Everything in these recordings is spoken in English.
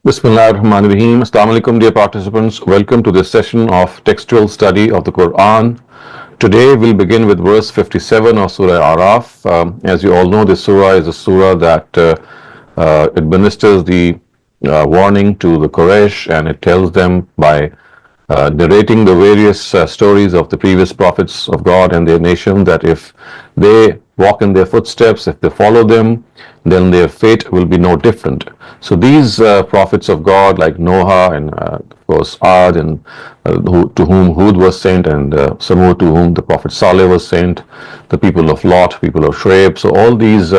Bismillahirrahmanirrahim. Assalamu alaikum, dear participants. Welcome to this session of textual study of the Quran. Today we'll begin with verse 57 of Surah Araf. As you all know, this surah is a surah that administers the warning to the Quraysh, and it tells them by narrating the various stories of the previous prophets of God and their nation that if they walk in their footsteps, if they follow them, then their fate will be no different. So these prophets of God like Noah and of course Ad and to whom Hud was sent, and Samud to whom the Prophet Saleh was sent, the people of Lot, people of Shuaib. So all these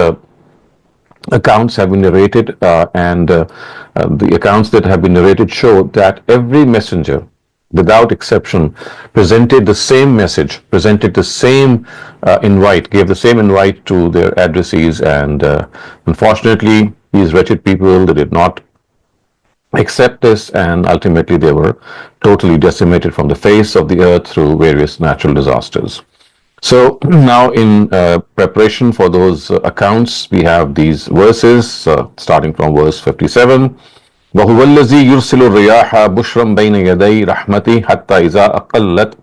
accounts have been narrated, and the accounts that have been narrated show that every messenger, without exception, presented the same message, presented the same invite, gave the same invite to their addressees, and unfortunately, these wretched people, they did not accept this, and ultimately they were totally decimated from the face of the earth through various natural disasters. So now in preparation for those accounts, we have these verses starting from verse 57. وهو الذي يرسل الرياح بشرا بين يدي رحمته حتى إذا أقلت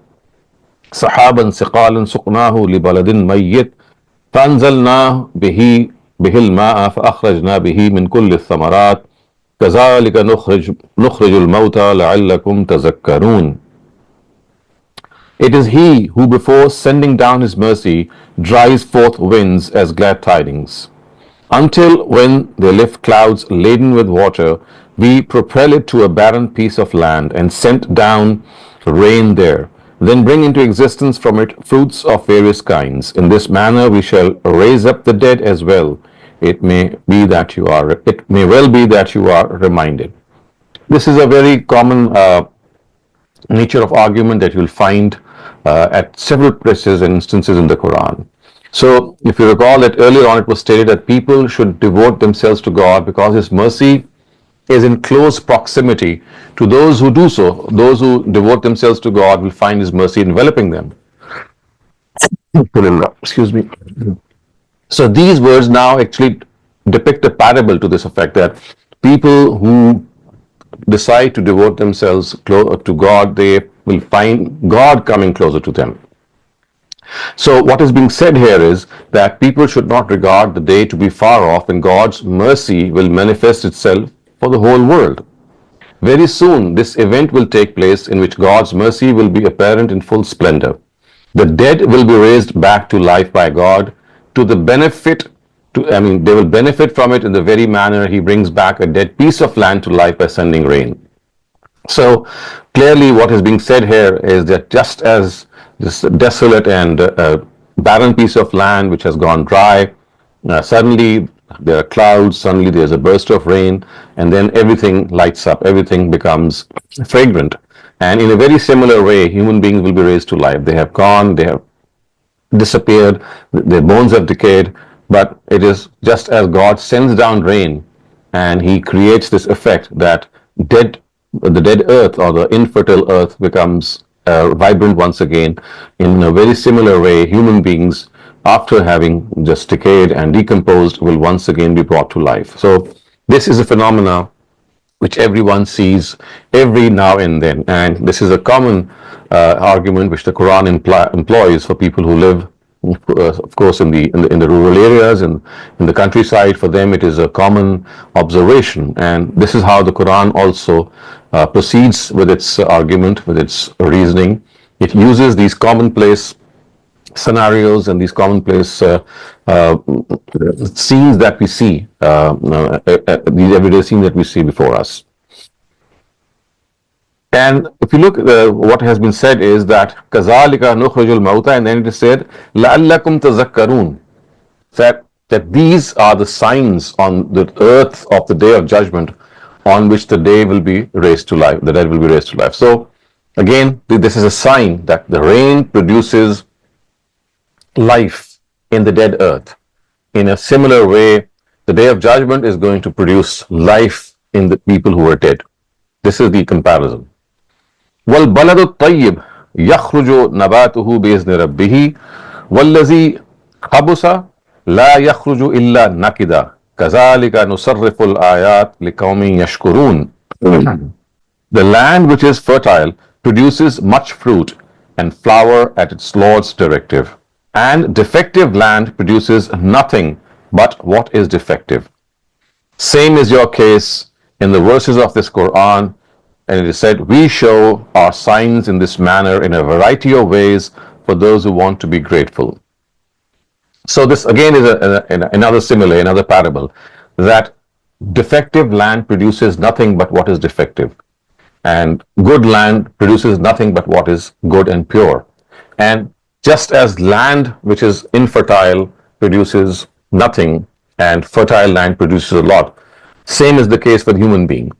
سحابا ثقالا سقناه لبلد ميت فأنزلنا به الماء فأخرجنا به من كل الثمرات كذلك نخرج الموتى لعلكم تذكرون. It is He who before sending down His mercy dries forth winds as glad tidings, until when they lift clouds laden with water, we propel it to a barren piece of land and sent down rain there, then bring into existence from it fruits of various kinds. In this manner we shall raise up the dead as well. It may well be that you are reminded. This is a very common nature of argument that you'll find at several places and instances in the Quran. So if you recall that earlier on it was stated that people should devote themselves to God because His mercy is in close proximity to those who do so. Those who devote themselves to God will find His mercy enveloping them. Excuse me. So these words now actually depict a parable to this effect, that people who decide to devote themselves to God, they will find God coming closer to them. So what is being said here is that people should not regard the day to be far off when God's mercy will manifest itself for the whole world. Very soon this event will take place in which God's mercy will be apparent in full splendor. The dead will be raised back to life by God to the benefit they will benefit from it in the very manner He brings back a dead piece of land to life by sending rain. So clearly what is being said here is that just as this desolate and barren piece of land which has gone dry, suddenly there are clouds, suddenly there's a burst of rain, and then everything lights up, everything becomes fragrant. And in a very similar way, human beings will be raised to life. They have gone, they have disappeared, their bones have decayed, but it is just as God sends down rain and He creates this effect that the dead earth or the infertile earth becomes vibrant once again. In a very similar way, human beings, after having just decayed and decomposed, will once again be brought to life. So this is a phenomena which everyone sees every now and then, and this is a common argument which the Quran employs for people who live, of course, in the rural areas and in the countryside. For them it is a common observation, and this is how the Quran also proceeds with its argument, with its reasoning. It uses these commonplace scenarios and these commonplace scenes that we see, these everyday scenes that we see before us. And if you look, what has been said is that كَذَلِكَ نُخْرِجُ الْمَوْتَى, and then it is said لَعَلَّكُمْ تَذَكَّرُونَ, that these are the signs on the earth of the day of judgment on which the day will be raised to life, the dead will be raised to life. So again, this is a sign that the rain produces life in the dead earth. In a similar way, the day of judgment is going to produce life in the people who are dead. This is the comparison. وَالْبَلَدُ الطَّيِّبُ يَخْرُجُ نَبَاتُهُ بِإِذْنِ رَبِّهِ وَالَّذِي خَبُثَ لَا يَخْرُجُ إِلَّا نَكِدًا كَذَلِكَ نُصَرِّفُ الْآيَاتِ لِقَوْمٍ يَشْكُرُونَ. The land which is fertile produces much fruit and flower at its Lord's directive, and defective land produces nothing but what is defective. Same is your case in the verses of this Quran, and it is said, we show our signs in this manner in a variety of ways for those who want to be grateful. So this again is another simile, another parable, that defective land produces nothing but what is defective, and good land produces nothing but what is good and pure. And just as land which is infertile produces nothing and fertile land produces a lot, same is the case for the human being.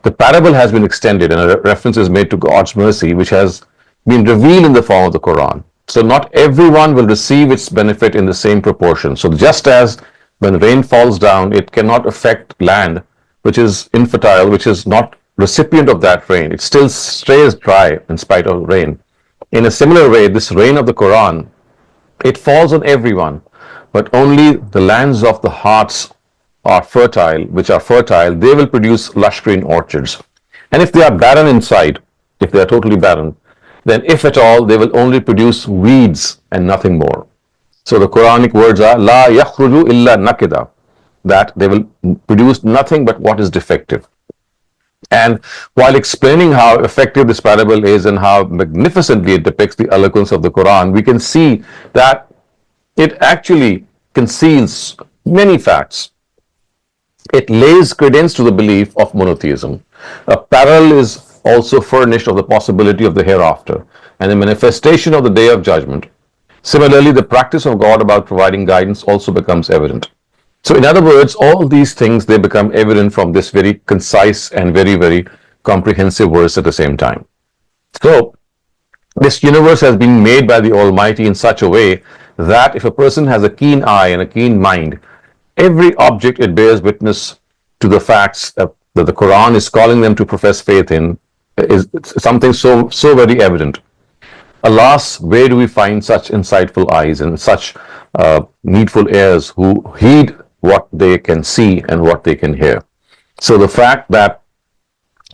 The parable has been extended and a reference is made to God's mercy, which has been revealed in the form of the Quran. So not everyone will receive its benefit in the same proportion. So just as when rain falls down, it cannot affect land which is infertile, which is not recipient of that rain. It still stays dry in spite of rain. In a similar way, this rain of the Quran, it falls on everyone, but only the lands of the hearts are fertile, which are fertile, they will produce lush green orchards. And if they are barren inside, if they are totally barren, then if at all, they will only produce weeds and nothing more. So the Quranic words are, La yakhruju illa nakida, that they will produce nothing but what is defective. And while explaining how effective this parable is and how magnificently it depicts the eloquence of the Quran, we can see that it actually conceals many facts. It lays credence to the belief of monotheism. A parallel is also furnished of the possibility of the hereafter and the manifestation of the day of judgment. Similarly, the practice of God about providing guidance also becomes evident. So in other words, all these things, they become evident from this very concise and very, very comprehensive verse at the same time. So this universe has been made by the Almighty in such a way that if a person has a keen eye and a keen mind, every object it bears witness to the facts that the Quran is calling them to profess faith in is something so very evident. Alas, where do we find such insightful eyes and such needful ears who heed what they can see and what they can hear? So the fact that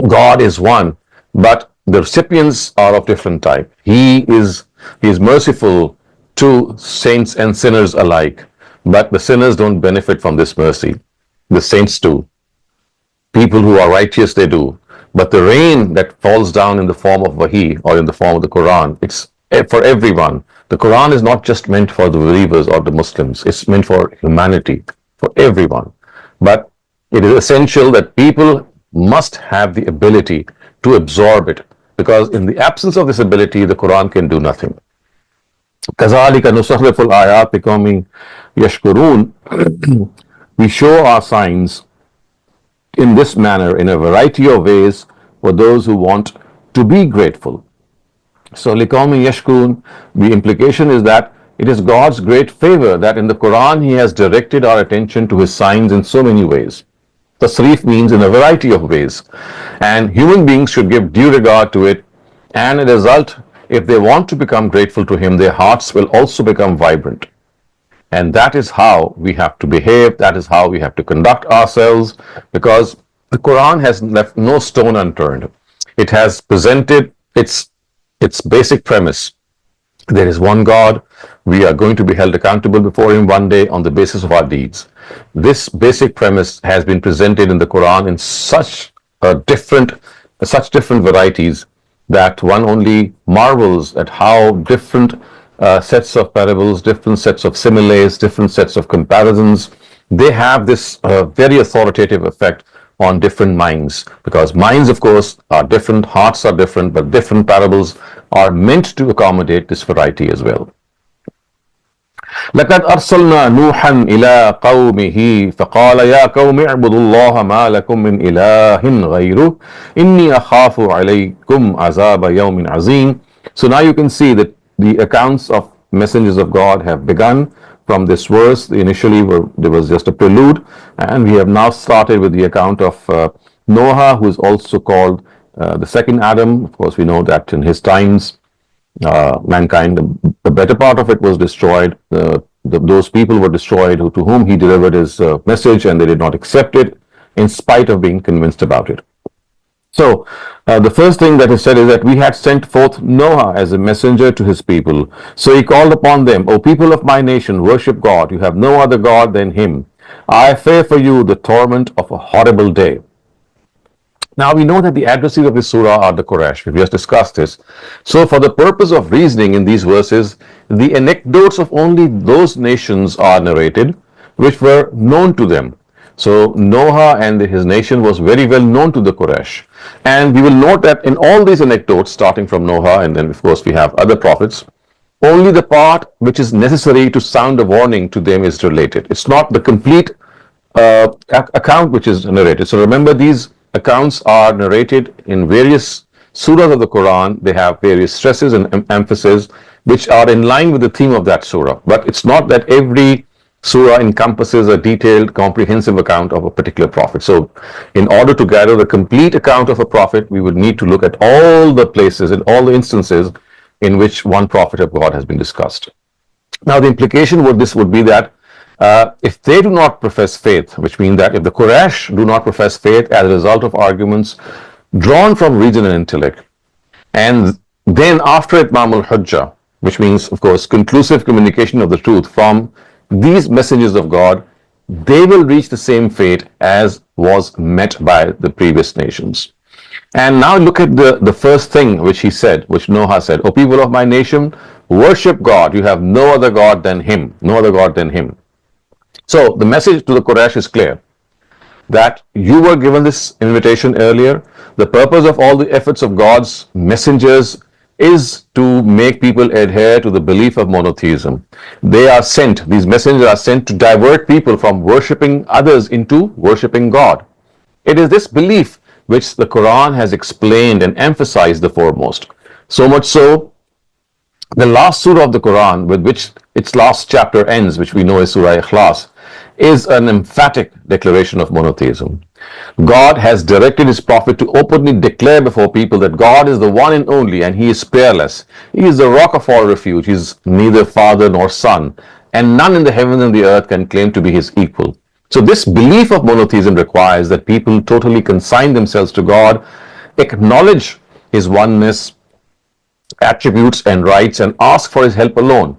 God is one, but the recipients are of different type. He is merciful to saints and sinners alike, but the sinners don't benefit from this mercy. The saints do. People who are righteous, they do. But the rain that falls down in the form of Wahi or in the form of the Quran, it's for everyone. The Quran is not just meant for the believers or the Muslims. It's meant for humanity, for everyone. But it is essential that people must have the ability to absorb it, because in the absence of this ability, the Quran can do nothing. كَذَلِكَ نُصَرِّفُ الْآيَاتِ لِقَوْمٍ يَشْكُرُونَ. We show our signs in this manner in a variety of ways for those who want to be grateful. So لِقَوْمٍ يَشْكُرُونَ, the implication is that it is God's great favor that in the Quran He has directed our attention to His signs in so many ways. Tasrif means in a variety of ways, and human beings should give due regard to it, and as a result, if they want to become grateful to Him, their hearts will also become vibrant. And that is how we have to behave, that is how we have to conduct ourselves, because the Quran has left no stone unturned. It has presented its basic premise. There is one God. We are going to be held accountable before Him one day on the basis of our deeds. This basic premise has been presented in the Quran in such different varieties that one only marvels at how different sets of parables, different sets of similes, different sets of comparisons, they have this very authoritative effect on different minds, because minds, of course, are different, hearts are different, but different parables are meant to accommodate this variety as well. لقد أرسلنا نوحا إلى قومه فقال يا قوم اعبدوا الله ما لكم من إله غيره إني أخاف عليكم عذاب يوم عظيم. So now you can see that the accounts of messengers of God have begun from this verse. Initially there was just a prelude, and we have now started with the account of Noah, who is also called the second Adam. Of course, we know that in his times mankind, the better part of it was destroyed. Those people were destroyed to whom he delivered his message, and they did not accept it in spite of being convinced about it. So, the first thing that is said is that we had sent forth Noah as a messenger to his people. So he called upon them, O people of my nation, worship God. You have no other God than him. I fear for you the torment of a horrible day. Now we know that the addressees of this surah are the Quraysh. We just discussed this. So for the purpose of reasoning in these verses, the anecdotes of only those nations are narrated which were known to them. So Noah and his nation was very well known to the Quraysh. And we will note that in all these anecdotes, starting from Noah, and then of course we have other prophets, only the part which is necessary to sound a warning to them is related. It's not the complete account which is narrated. So remember, these accounts are narrated in various surahs of the Quran. They have various stresses and emphasis which are in line with the theme of that surah. But it's not that every surah encompasses a detailed, comprehensive account of a particular prophet. So in order to gather the complete account of a prophet, we would need to look at all the places and all the instances in which one prophet of God has been discussed. Now the implication would be that if they do not profess faith, which means that if the Quraysh do not profess faith as a result of arguments drawn from reason and intellect, and then after Itmam al-Hujjah, which means of course conclusive communication of the truth from these messengers of God, they will reach the same fate as was met by the previous nations. And now look at the first thing which he said, which Noah said, O people of my nation, worship God. You have no other God than him. No other God than him. So the message to the Quraysh is clear, that you were given this invitation earlier. The purpose of all the efforts of God's messengers is to make people adhere to the belief of monotheism. They are sent, these messengers are sent to divert people from worshipping others into worshipping God. It is this belief which the Quran has explained and emphasized the foremost. So much so, the last surah of the Quran, with which its last chapter ends, which we know is Surah Ikhlas, is an emphatic declaration of monotheism. God has directed his prophet to openly declare before people that God is the one and only, and he is peerless. He is the rock of all refuge. He is neither father nor son, and none in the heavens and the earth can claim to be his equal. So this belief of monotheism requires that people totally consign themselves to God, acknowledge his oneness, attributes and rights, and ask for his help alone.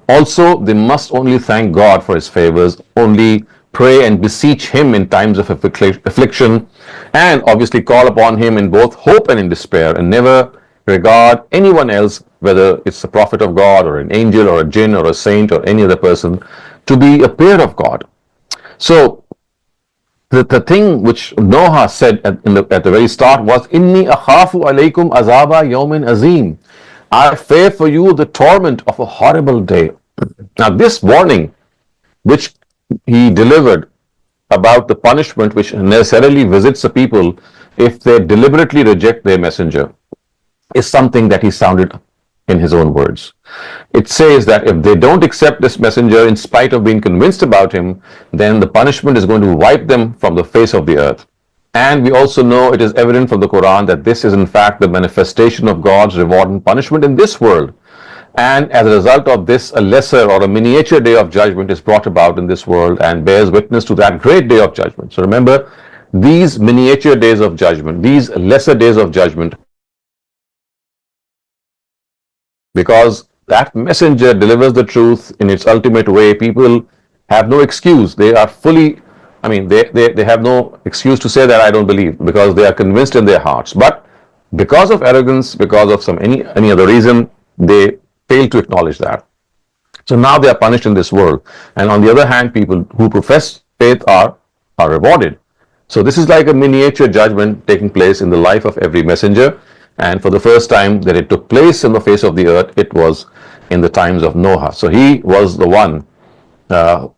Also, they must only thank God for his favors, only pray and beseech him in times of affliction, and obviously call upon him in both hope and in despair, and never regard anyone else, whether it's the prophet of God or an angel or a jinn or a saint or any other person, to be a peer of God. So the thing which Noah said at the very start was, Inni akhafu alaykum azaba yawmin azim. I fear for you the torment of a horrible day. Now this warning which he delivered about the punishment which necessarily visits the people if they deliberately reject their messenger is something that he sounded in his own words. It says that if they don't accept this messenger in spite of being convinced about him, then the punishment is going to wipe them from the face of the earth. And we also know it is evident from the Quran that this is in fact the manifestation of God's reward and punishment in this world. And as a result of this, a lesser or a miniature day of judgment is brought about in this world and bears witness to that great day of judgment. So remember, these miniature days of judgment, these lesser days of judgment, because that messenger delivers the truth in its ultimate way, people have no excuse. They are fully, they have no excuse to say that I don't believe, because they are convinced in their hearts. But because of arrogance, because of any other reason, they fail to acknowledge that. So now they are punished in this world. And on the other hand, people who profess faith are rewarded. So this is like a miniature judgment taking place in the life of every messenger. And for the first time that it took place in the face of the earth, it was in the times of Noah. So he was the one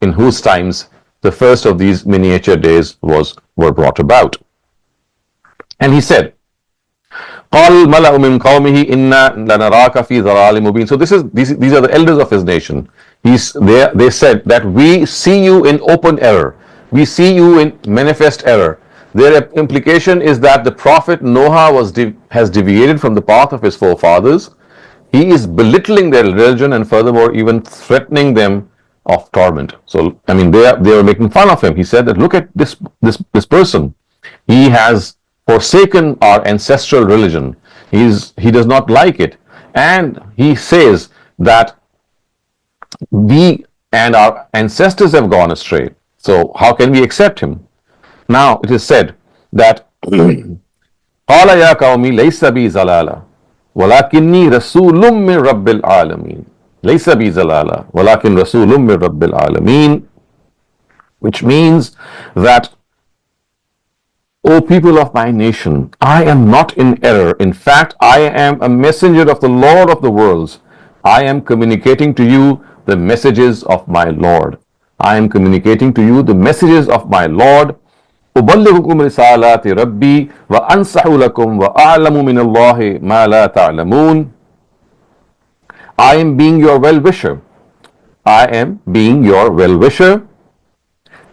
in whose times the first of these miniature days were brought about. And he said, قال الملأ من قومه إنا لنراك في ضلال مبين. So these are the elders of his nation. They said that we see you in open error. We see you in manifest error. Their implication is that the Prophet Noah has deviated from the path of his forefathers. He is belittling their religion and furthermore even threatening them of torment. So they were making fun of him. He said that look at this person. He has forsaken our ancestral religion. He does not like it. And he says that we and our ancestors have gone astray. So how can we accept him? Now it is said that قال يا قوم ليس بي زلالة ولكني رسول من رب العالمين. ليس بي زلالة ولكن رسول من رب العالمين, which means that, O people of my nation, I am not in error. In fact, I am a messenger of the Lord of the worlds. I am communicating to you the messages of my Lord. I am communicating to you the messages of my Lord. أبلغكم رسالات ربي وأنصح لكم وأعلم من الله ما لا تعلمون. I am being your well-wisher. I am being your well-wisher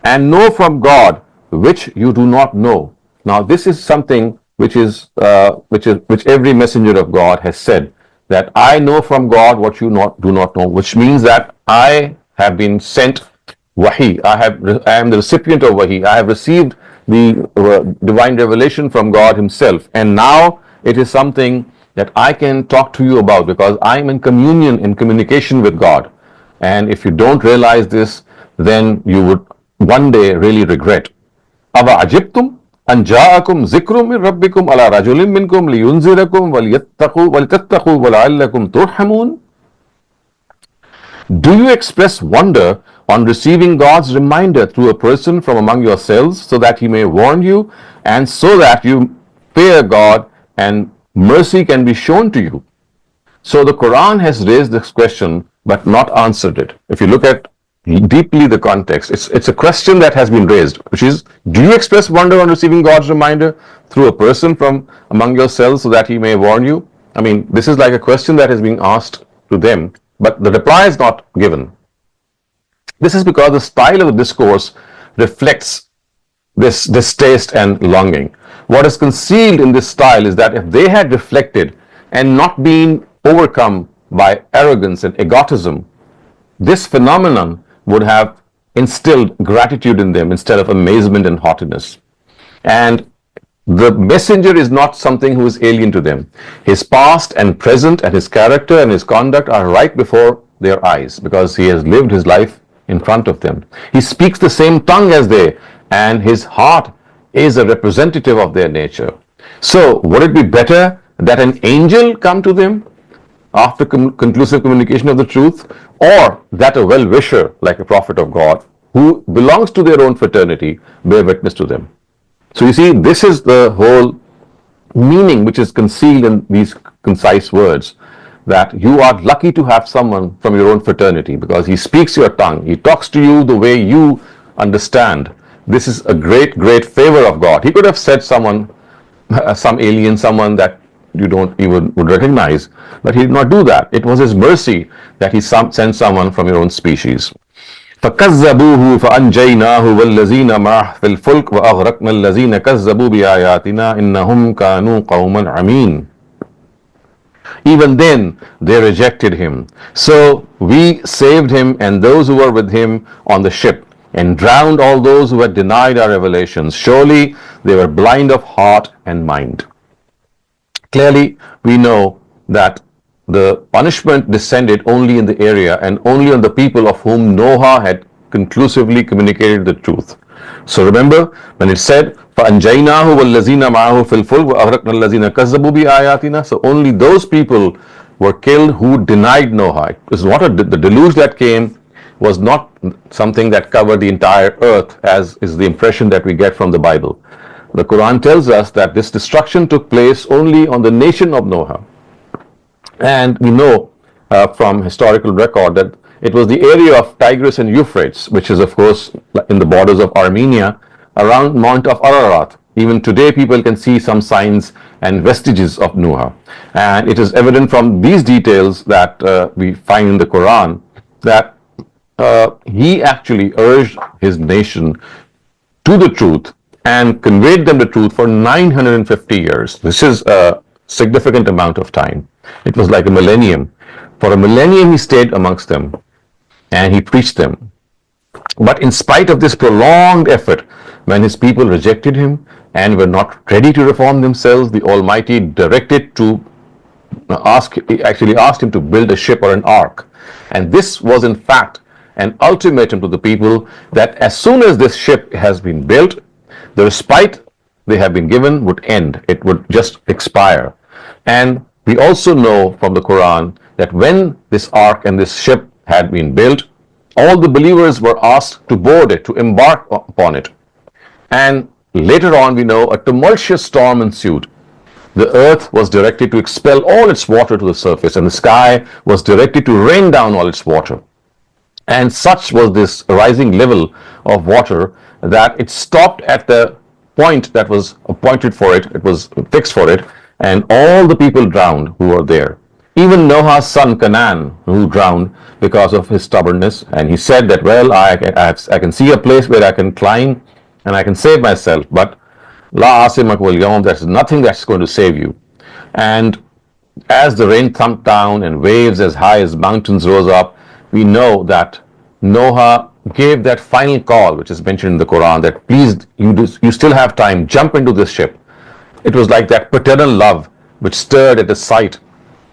and know from God which you do not know. Now this is something which every messenger of God has said, that I know from God what you do not know, which means that I have been sent wahi. I am the recipient of wahi. I have received the divine revelation from God himself, and now it is something that I can talk to you about because I am in communion, in communication with God. And if you don't realize this, then you would one day really regret. أَوَ عَجِبْتُمْ أَنْ جَاءَكُمْ ذِكْرٌ مِّن رَبِّكُمْ عَلَى رَجُلٍ مِّنْكُمْ لِيُنذِرَكُمْ وَلِتَتَّقُوا وَلَعَلَّكُمْ تُرْحَمُونَ. Do you express wonder on receiving God's reminder through a person from among yourselves, so that he may warn you and so that you fear God and mercy can be shown to you? So the Quran has raised this question but not answered it. If you look at deeply the context, it's a question that has been raised, which is, do you express wonder on receiving God's reminder through a person from among yourselves so that he may warn you? I mean, this is like a question that is being asked to them, but the reply is not given. This is because the style of the discourse reflects this distaste and longing. What is concealed in this style is that if they had reflected and not been overcome by arrogance and egotism, this phenomenon would have instilled gratitude in them instead of amazement and haughtiness. And the messenger is not something who is alien to them. His past and present and his character and his conduct are right before their eyes because he has lived his life in front of them. He speaks the same tongue as they, and his heart is a representative of their nature. So would it be better that an angel come to them after conclusive communication of the truth, or that a well-wisher like a prophet of God who belongs to their own fraternity bear witness to them? So you see, this is the whole meaning which is concealed in these concise words, that you are lucky to have someone from your own fraternity because he speaks your tongue, he talks to you the way you understand. This is a great, great favor of God. He could have said someone, some alien, someone that you don't even would recognize, but he did not do that. It was his mercy that he sent someone from your own species. فَكَذَّبُوهُ فَأَنْجَيْنَاهُ وَالَّذِينَ مَعَهُ فِي الْفُلْكِ وَأَغْرَقْنَا الَّذِينَ كَذَّبُوا بِآيَاتِنَا إِنَّهُمْ كَانُوا قَوْمًا عَمِينَ. Even then they rejected him. So we saved him and those who were with him on the ship, and drowned all those who had denied our revelations. Surely they were blind of heart and mind. Clearly, we know that the punishment descended only in the area and only on the people of whom Noah had conclusively communicated the truth. So remember when it said, فَأَنْجَيْنَاهُ وَالَّذِينَ مَعَهُ فِي الْفُلْكِ وَأَغْرَقْنَا الَّذِينَ كَذَّبُوا بِآيَاتِنَا. So only those people were killed who denied Noah. It was not the deluge that came was not something that covered the entire earth, as is the impression that we get from the Bible. The Quran tells us that this destruction took place only on the nation of Noah. And we know from historical record that it was the area of Tigris and Euphrates, which is of course in the borders of Armenia, around Mount of Ararat. Even today people can see some signs and vestiges of Noah. And it is evident from these details that we find in the Quran that he actually urged his nation to the truth and conveyed them the truth for 950 years. This is a significant amount of time. It was like a millennium. For a millennium he stayed amongst them and he preached them. But in spite of this prolonged effort, when his people rejected him and were not ready to reform themselves, the Almighty directed to actually asked him to build a ship or an ark. And this was in fact an ultimatum to the people that as soon as this ship has been built, the respite they have been given would end. It would just expire. And we also know from the Quran that when this ark and this ship had been built, all the believers were asked to board it, to embark upon it. And later on we know a tumultuous storm ensued. The earth was directed to expel all its water to the surface, and the sky was directed to rain down all its water. And such was this rising level of water that it stopped at the point that was appointed for it, it was fixed for it, and all the people drowned who were there. Even Noah's son Canaan, who drowned because of his stubbornness, and he said that, well, I can see a place where I can climb and I can save myself, but La asimak wal yawm, there's nothing that's going to save you. And as the rain thumped down and waves as high as mountains rose up, we know that Noah gave that final call, which is mentioned in the Quran, that please, you still have time, jump into this ship. It was like that paternal love which stirred at the sight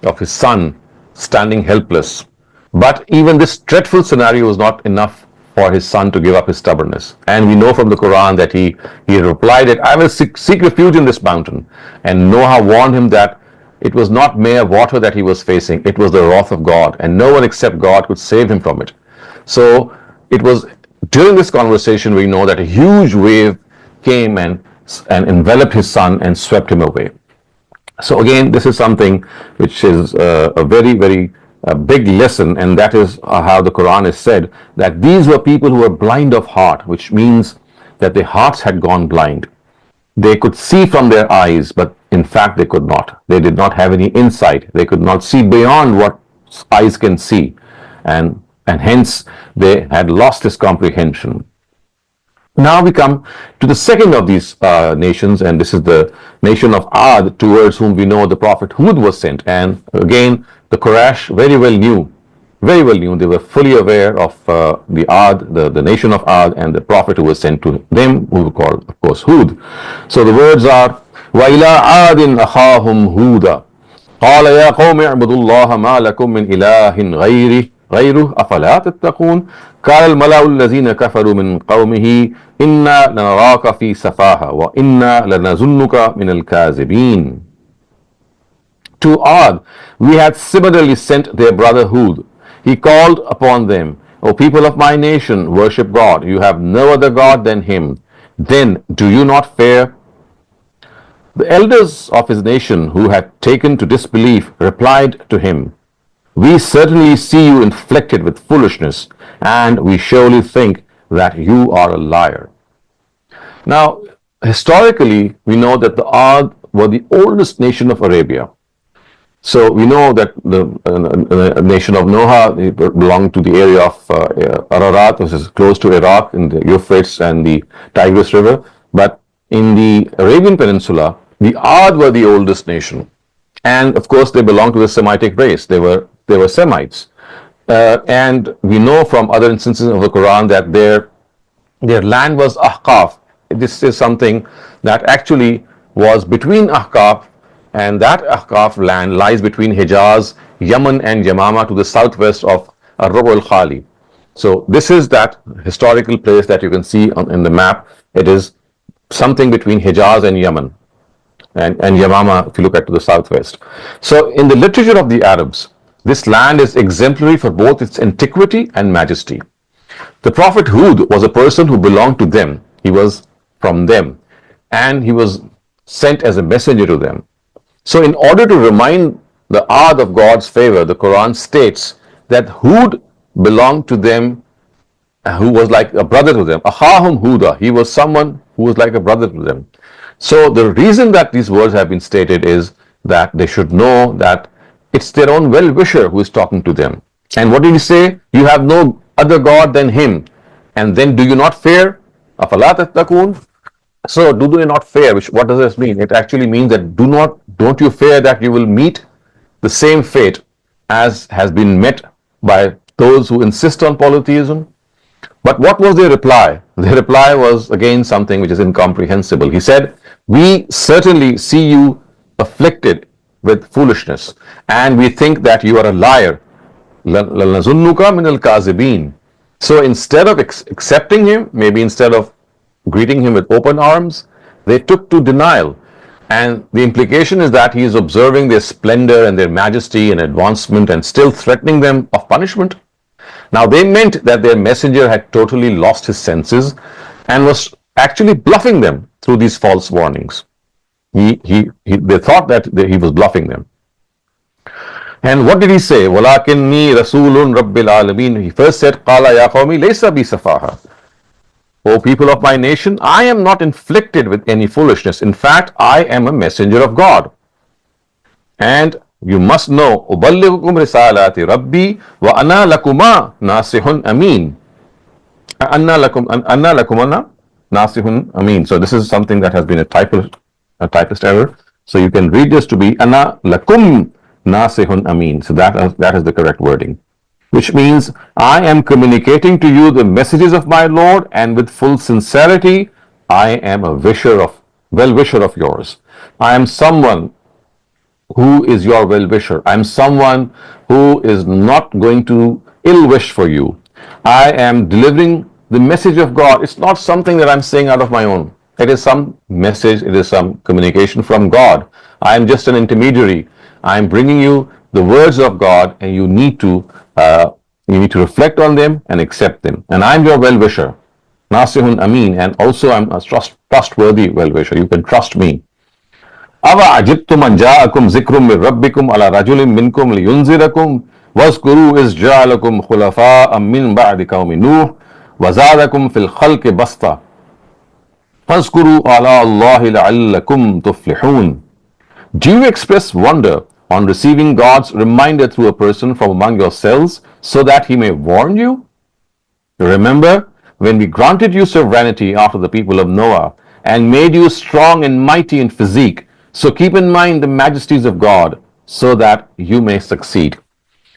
of his son standing helpless. But even this dreadful scenario was not enough for his son to give up his stubbornness. And we know from the Quran that he replied that I will seek refuge in this mountain. And Noah warned him that it was not mere water that he was facing, it was the wrath of God, and no one except God could save him from it. So it was during this conversation we know that a huge wave came and enveloped his son and swept him away. So again, this is something which is a very, very big lesson, and that is how the Quran is said that these were people who were blind of heart, which means that their hearts had gone blind. They could see from their eyes, but in fact they could not. They did not have any insight. They could not see beyond what eyes can see, and hence they had lost this comprehension. Now we come to the second of these nations, and this is the nation of Ad, towards whom we know the Prophet Hud was sent. And again, the Quraysh very well knew, they were fully aware of the Ad, the nation of Ad, and the Prophet who was sent to them, who were called, of course, Hud. So the words are, وَإِلَىٰ عَادٍ أَخَاهُمْ هُودًا قَالَ يَا قَوْمِ اعْبُدُوا اللَّهَ مَا لَكُم مِّنْ إِلَٰهٍ غيره أفلا تتقون قال الملأ الذين كفروا من قومه إنا لنراك في سفاهة وإنا لنظنك من الكاذبين. To Ad we had similarly sent their brother Hud. He called upon them, O people of my nation, worship God. You have no other God than him. Then do you not fear? The elders of his nation who had taken to disbelief replied to him, we certainly see you inflicted with foolishness, and we surely think that you are a liar. Now, historically, we know that the Ad were the oldest nation of Arabia. So we know that the nation of Noah belonged to the area of Ararat, which is close to Iraq, in the Euphrates and the Tigris River. But in the Arabian Peninsula, the Ad were the oldest nation. And of course, they belonged to the Semitic race. They were Semites. And we know from other instances of the Quran that their land was Ahqaf. This is something that actually was between Ahqaf, and that Ahqaf land lies between Hijaz, Yemen and Yamama to the southwest of Ar-Rubu al-Khali. So this is that historical place that you can see in the map. It is something between Hijaz and Yemen, and Yamama if you look at to the southwest. So in the literature of the Arabs, this land is exemplary for both its antiquity and majesty. The Prophet Hud was a person who belonged to them. He was from them, and he was sent as a messenger to them. So in order to remind the Ad of God's favor, the Quran states that Hud belonged to them, who was like a brother to them. Ahahum Huda, he was someone who was like a brother to them. So the reason that these words have been stated is that they should know that it's their own well-wisher who is talking to them. And what did he say? You have no other God than him. And then do you not fear? Afala tattaqun? So do you not fear? What does this mean? It actually means that don't you fear that you will meet the same fate as has been met by those who insist on polytheism? But what was their reply? Their reply was again something which is incomprehensible. He said, we certainly see you afflicted with foolishness, and we think that you are a liar. لَنَظُنُّكَ مِنَ الْكَاذِبِينَ. So instead of accepting him, maybe instead of greeting him with open arms, they took to denial. And the implication is that he is observing their splendor and their majesty and advancement and still threatening them of punishment. Now they meant that their messenger had totally lost his senses and was actually bluffing them through these false warnings. They thought that he was bluffing them. And what did he say? وَلَكِنِّي رَسُولٌ رَبِّ الْعَالَمِينَ. He first said, قَالَ يَا قَوْمِ لَيْسَ بِي سَفَاهَةٌ. O people of my nation, I am not inflicted with any foolishness. In fact, I am a messenger of God. And you must know, أُبَلِّغُكُمْ رِسَالَاتِ رَبِّي وَأَنَا لَكُمَا نَاصِحٌ أَمِينٌ. أَنَّا لَكُمَا نَاصِحٌ أَمِينٌ. So this is something that has been a typist error. So you can read this to be أَنَا لَكُمْ نَاصِحٌ أَمِينٌ. So that is the correct wording. Which means, I am communicating to you the messages of my Lord, and with full sincerity, I am a well-wisher of yours. I am someone who is your well-wisher. I am someone who is not going to ill-wish for you. I am delivering the message of God. It's not something that I'm saying out of my own. It is some message, it is some communication from God. I am just an intermediary. I am bringing you the words of God, and you need to reflect on them and accept them. And I'm your well-wisher, Nasihun Amin, and also I'm a trustworthy well-wisher. You can trust me. أَوَا عَجِبْتُمْ أَنْ جَاءَكُمْ ذِكْرٌ مِّن رَبِّكُمْ عَلَى رَجُلٍ مِّنْكُمْ لِيُنذِرَكُمْ وَاذْكُرُوا إِذْ جَعَلَكُمْ خُلَفَاءَ مِّن بَعْدِ قَوْمِ نُوحٍ وَزَادَكُمْ فِي الْخَلْقِ بَسْطَةً فَاذْكُرُوا آلَاءَ اللَّهِ لَعَلَّكُمْ تُفْلِحُونَ. Do you express wonder on receiving God's reminder through a person from among yourselves, so that he may warn you? Remember when we granted you sovereignty after the people of Noah, and made you strong and mighty in physique. So keep in mind the majesties of God, so that you may succeed.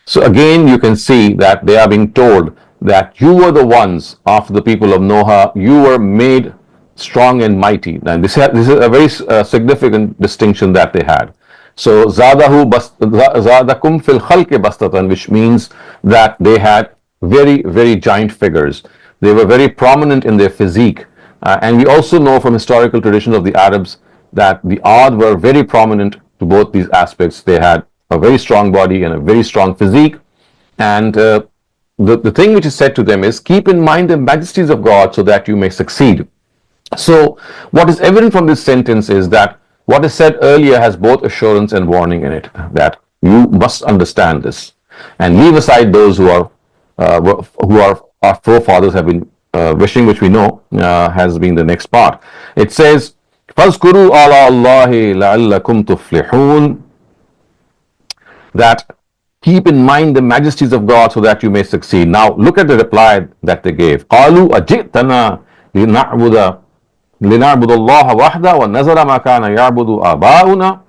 So again, you can see that they are being told that you were the ones after the people of Noah, you were made strong and mighty. And this is a very significant distinction that they had. So zadakum fil khalqi bastatan, which means that they had very, very giant figures. They were very prominent in their physique. And we also know from historical traditions of the Arabs that the Ad were very prominent to both these aspects. They had a very strong body and a very strong physique. And the thing which is said to them is, keep in mind the majesties of God so that you may succeed. So what is evident from this sentence is that what is said earlier has both assurance and warning in it, that you must understand this and leave aside those who are our forefathers have been wishing, which we know has been the next part. It says, فَاذْكُرُوا عَلَى اللَّهِ لَعَلَّكُمْ تُفْلِحُونَ, that keep in mind the majesties of God so that you may succeed. Now look at the reply that they gave. قَالُوا أَجِئْتَنَا لِنَعْبُدَ اللَّهَ وَحْدَهُ وَنَذَرَ مَا كَانَ يَعْبُدُ آبَاؤُنَا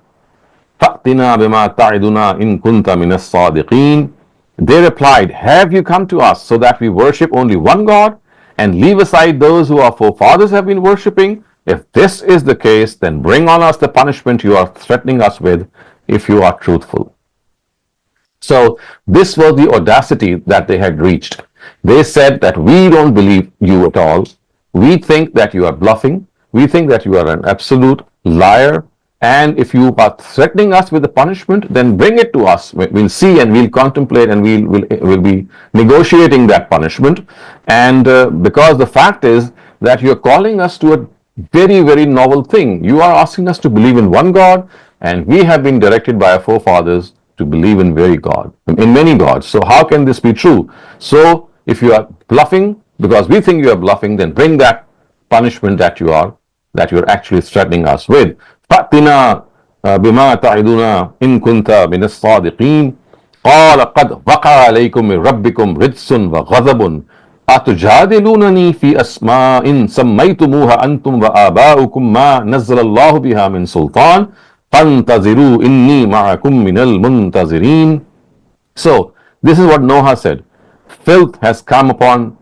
فَأْتِنَا بِمَا تَعِدُنَا إِن كُنْتَ مِنَ الصَّادِقِينَ. They replied, have you come to us so that we worship only one God and leave aside those who our forefathers have been worshipping? If this is the case, then bring on us the punishment you are threatening us with, if you are truthful. So this was the audacity that they had reached. They said that we don't believe you at all. We think that you are bluffing. We think that you are an absolute liar. And if you are threatening us with the punishment, then bring it to us. We'll see and we'll contemplate and we'll be negotiating that punishment. And because the fact is that you're calling us to a very, very novel thing. You are asking us to believe in one God, and we have been directed by our forefathers to believe in many gods. So how can this be true? So if you are bluffing, because we think you are bluffing, then bring that punishment that you're actually threatening us with. فَأْتِنَا بِمَا تَعِدُنَا إِن كُنْتَ مِنَ الصَّادِقِينَ قَالَ قَدْ وَقَعَ عَلَيْكُم مِّن رَبِّكُمْ رِجْسٌ وَغَضَبٌ أَتُجَادِلُونَنِي فِي أَسْمَاءٍ سَمَّيْتُمُوهَا أَنْتُمْ وَآبَاؤُكُمْ مَا نَزَّلَ اللَّهُ بِهَا مِن سُلْطَانٍ فَانْتَظِرُوا إِنِّي مَعَكُم مِّنَ الْمُنْتَظِرِينَ. So this is what Noah said. Filth has come upon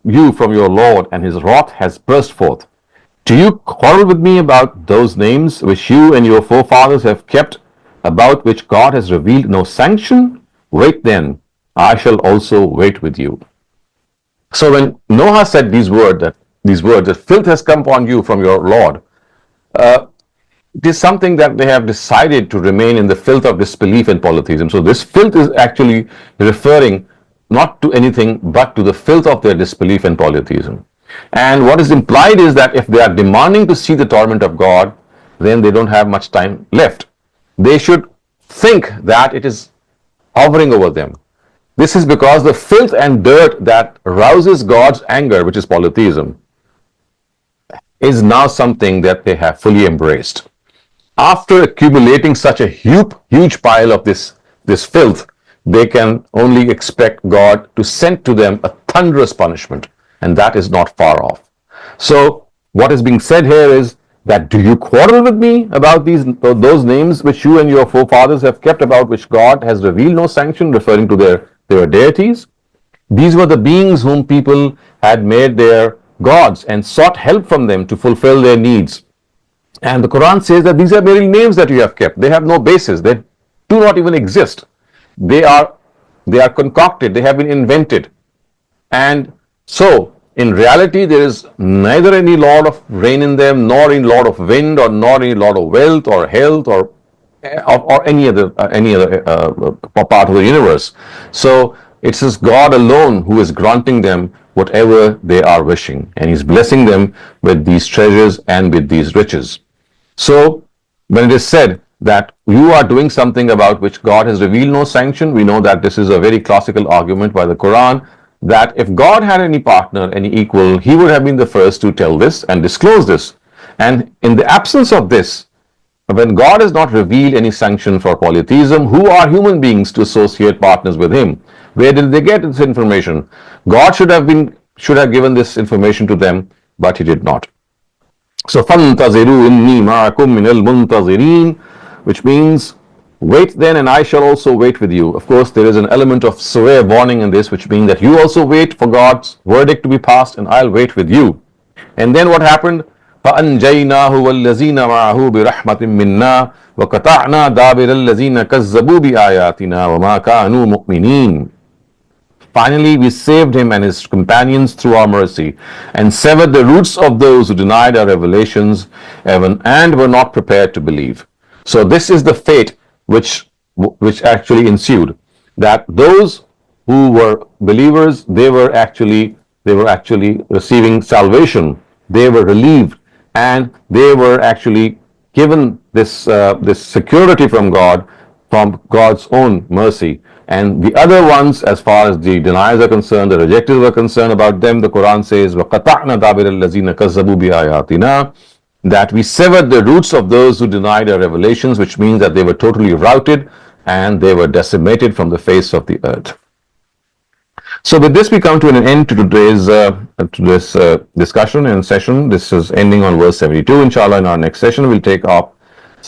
you from your Lord, and his wrath has burst forth. Do you quarrel with me about those names which you and your forefathers have kept, about which God has revealed no sanction? Wait then, I shall also wait with you. So when Noah said these words, that filth has come upon you from your Lord, it is something that they have decided to remain in the filth of disbelief and polytheism. So this filth is actually referring not to anything but to the filth of their disbelief and polytheism. And what is implied is that if they are demanding to see the torment of God, then they don't have much time left. They should think that it is hovering over them. This is because the filth and dirt that rouses God's anger, which is polytheism, is now something that they have fully embraced. After accumulating such a huge pile of this filth, they can only expect God to send to them a thunderous punishment, and that is not far off. So what is being said here is that, do you quarrel with me about those names which you and your forefathers have kept, about which God has revealed no sanction, referring to their deities? These were the beings whom people had made their gods and sought help from them to fulfill their needs. And the Quran says that these are merely names that you have kept. They have no basis. They do not even exist. They are concocted. They have been invented. And so, in reality, there is neither any Lord of rain in them, nor any Lord of wind, or nor any Lord of wealth or health, or any other part of the universe. So it is God alone who is granting them whatever they are wishing, and He's blessing them with these treasures and with these riches. So when it is said that you are doing something about which God has revealed no sanction, we know that this is a very classical argument by the Quran, that if God had any partner, any equal, He would have been the first to tell this and disclose this. And in the absence of this, when God has not revealed any sanction for polytheism, who are human beings to associate partners with Him? Where did they get this information? God should have given this information to them, but He did not. So فَانْتَظِرُوا إِنِّي مَعَكُمْ مِنَ الْمُنْتَظِرِينَ, which means wait then and I shall also wait with you. Of course, there is an element of severe warning in this, which means that you also wait for God's verdict to be passed, and I'll wait with you. And then what happened? فَأَنْجَيْنَاهُ وَالَّذِينَ مَعَهُ بِرَحْمَةٍ مِنَّا وَقَطَعْنَا دَابِرَ الَّذِينَ كَذَّبُوا بِآيَاتِنَا وَمَا كَانُوا مُؤْمِنِينَ. Finally, we saved him and his companions through our mercy, and severed the roots of those who denied our revelations and were not prepared to believe. So this is the fate which actually ensued, that those who were believers, they were actually receiving salvation. They were relieved, and they were actually given this security from God's own mercy. And the other ones, as far as the deniers are concerned, the rejectors are concerned, about them the Quran says وَقَطَعْنَا دَابِرَ الَّذِينَ كَذَّبُوا بِآيَاتِنَا, that we severed the roots of those who denied our revelations, which means that they were totally routed and they were decimated from the face of the earth. So with this we come to an end to today's discussion and session. This is ending on verse 72. Inshallah, in our next session we'll take up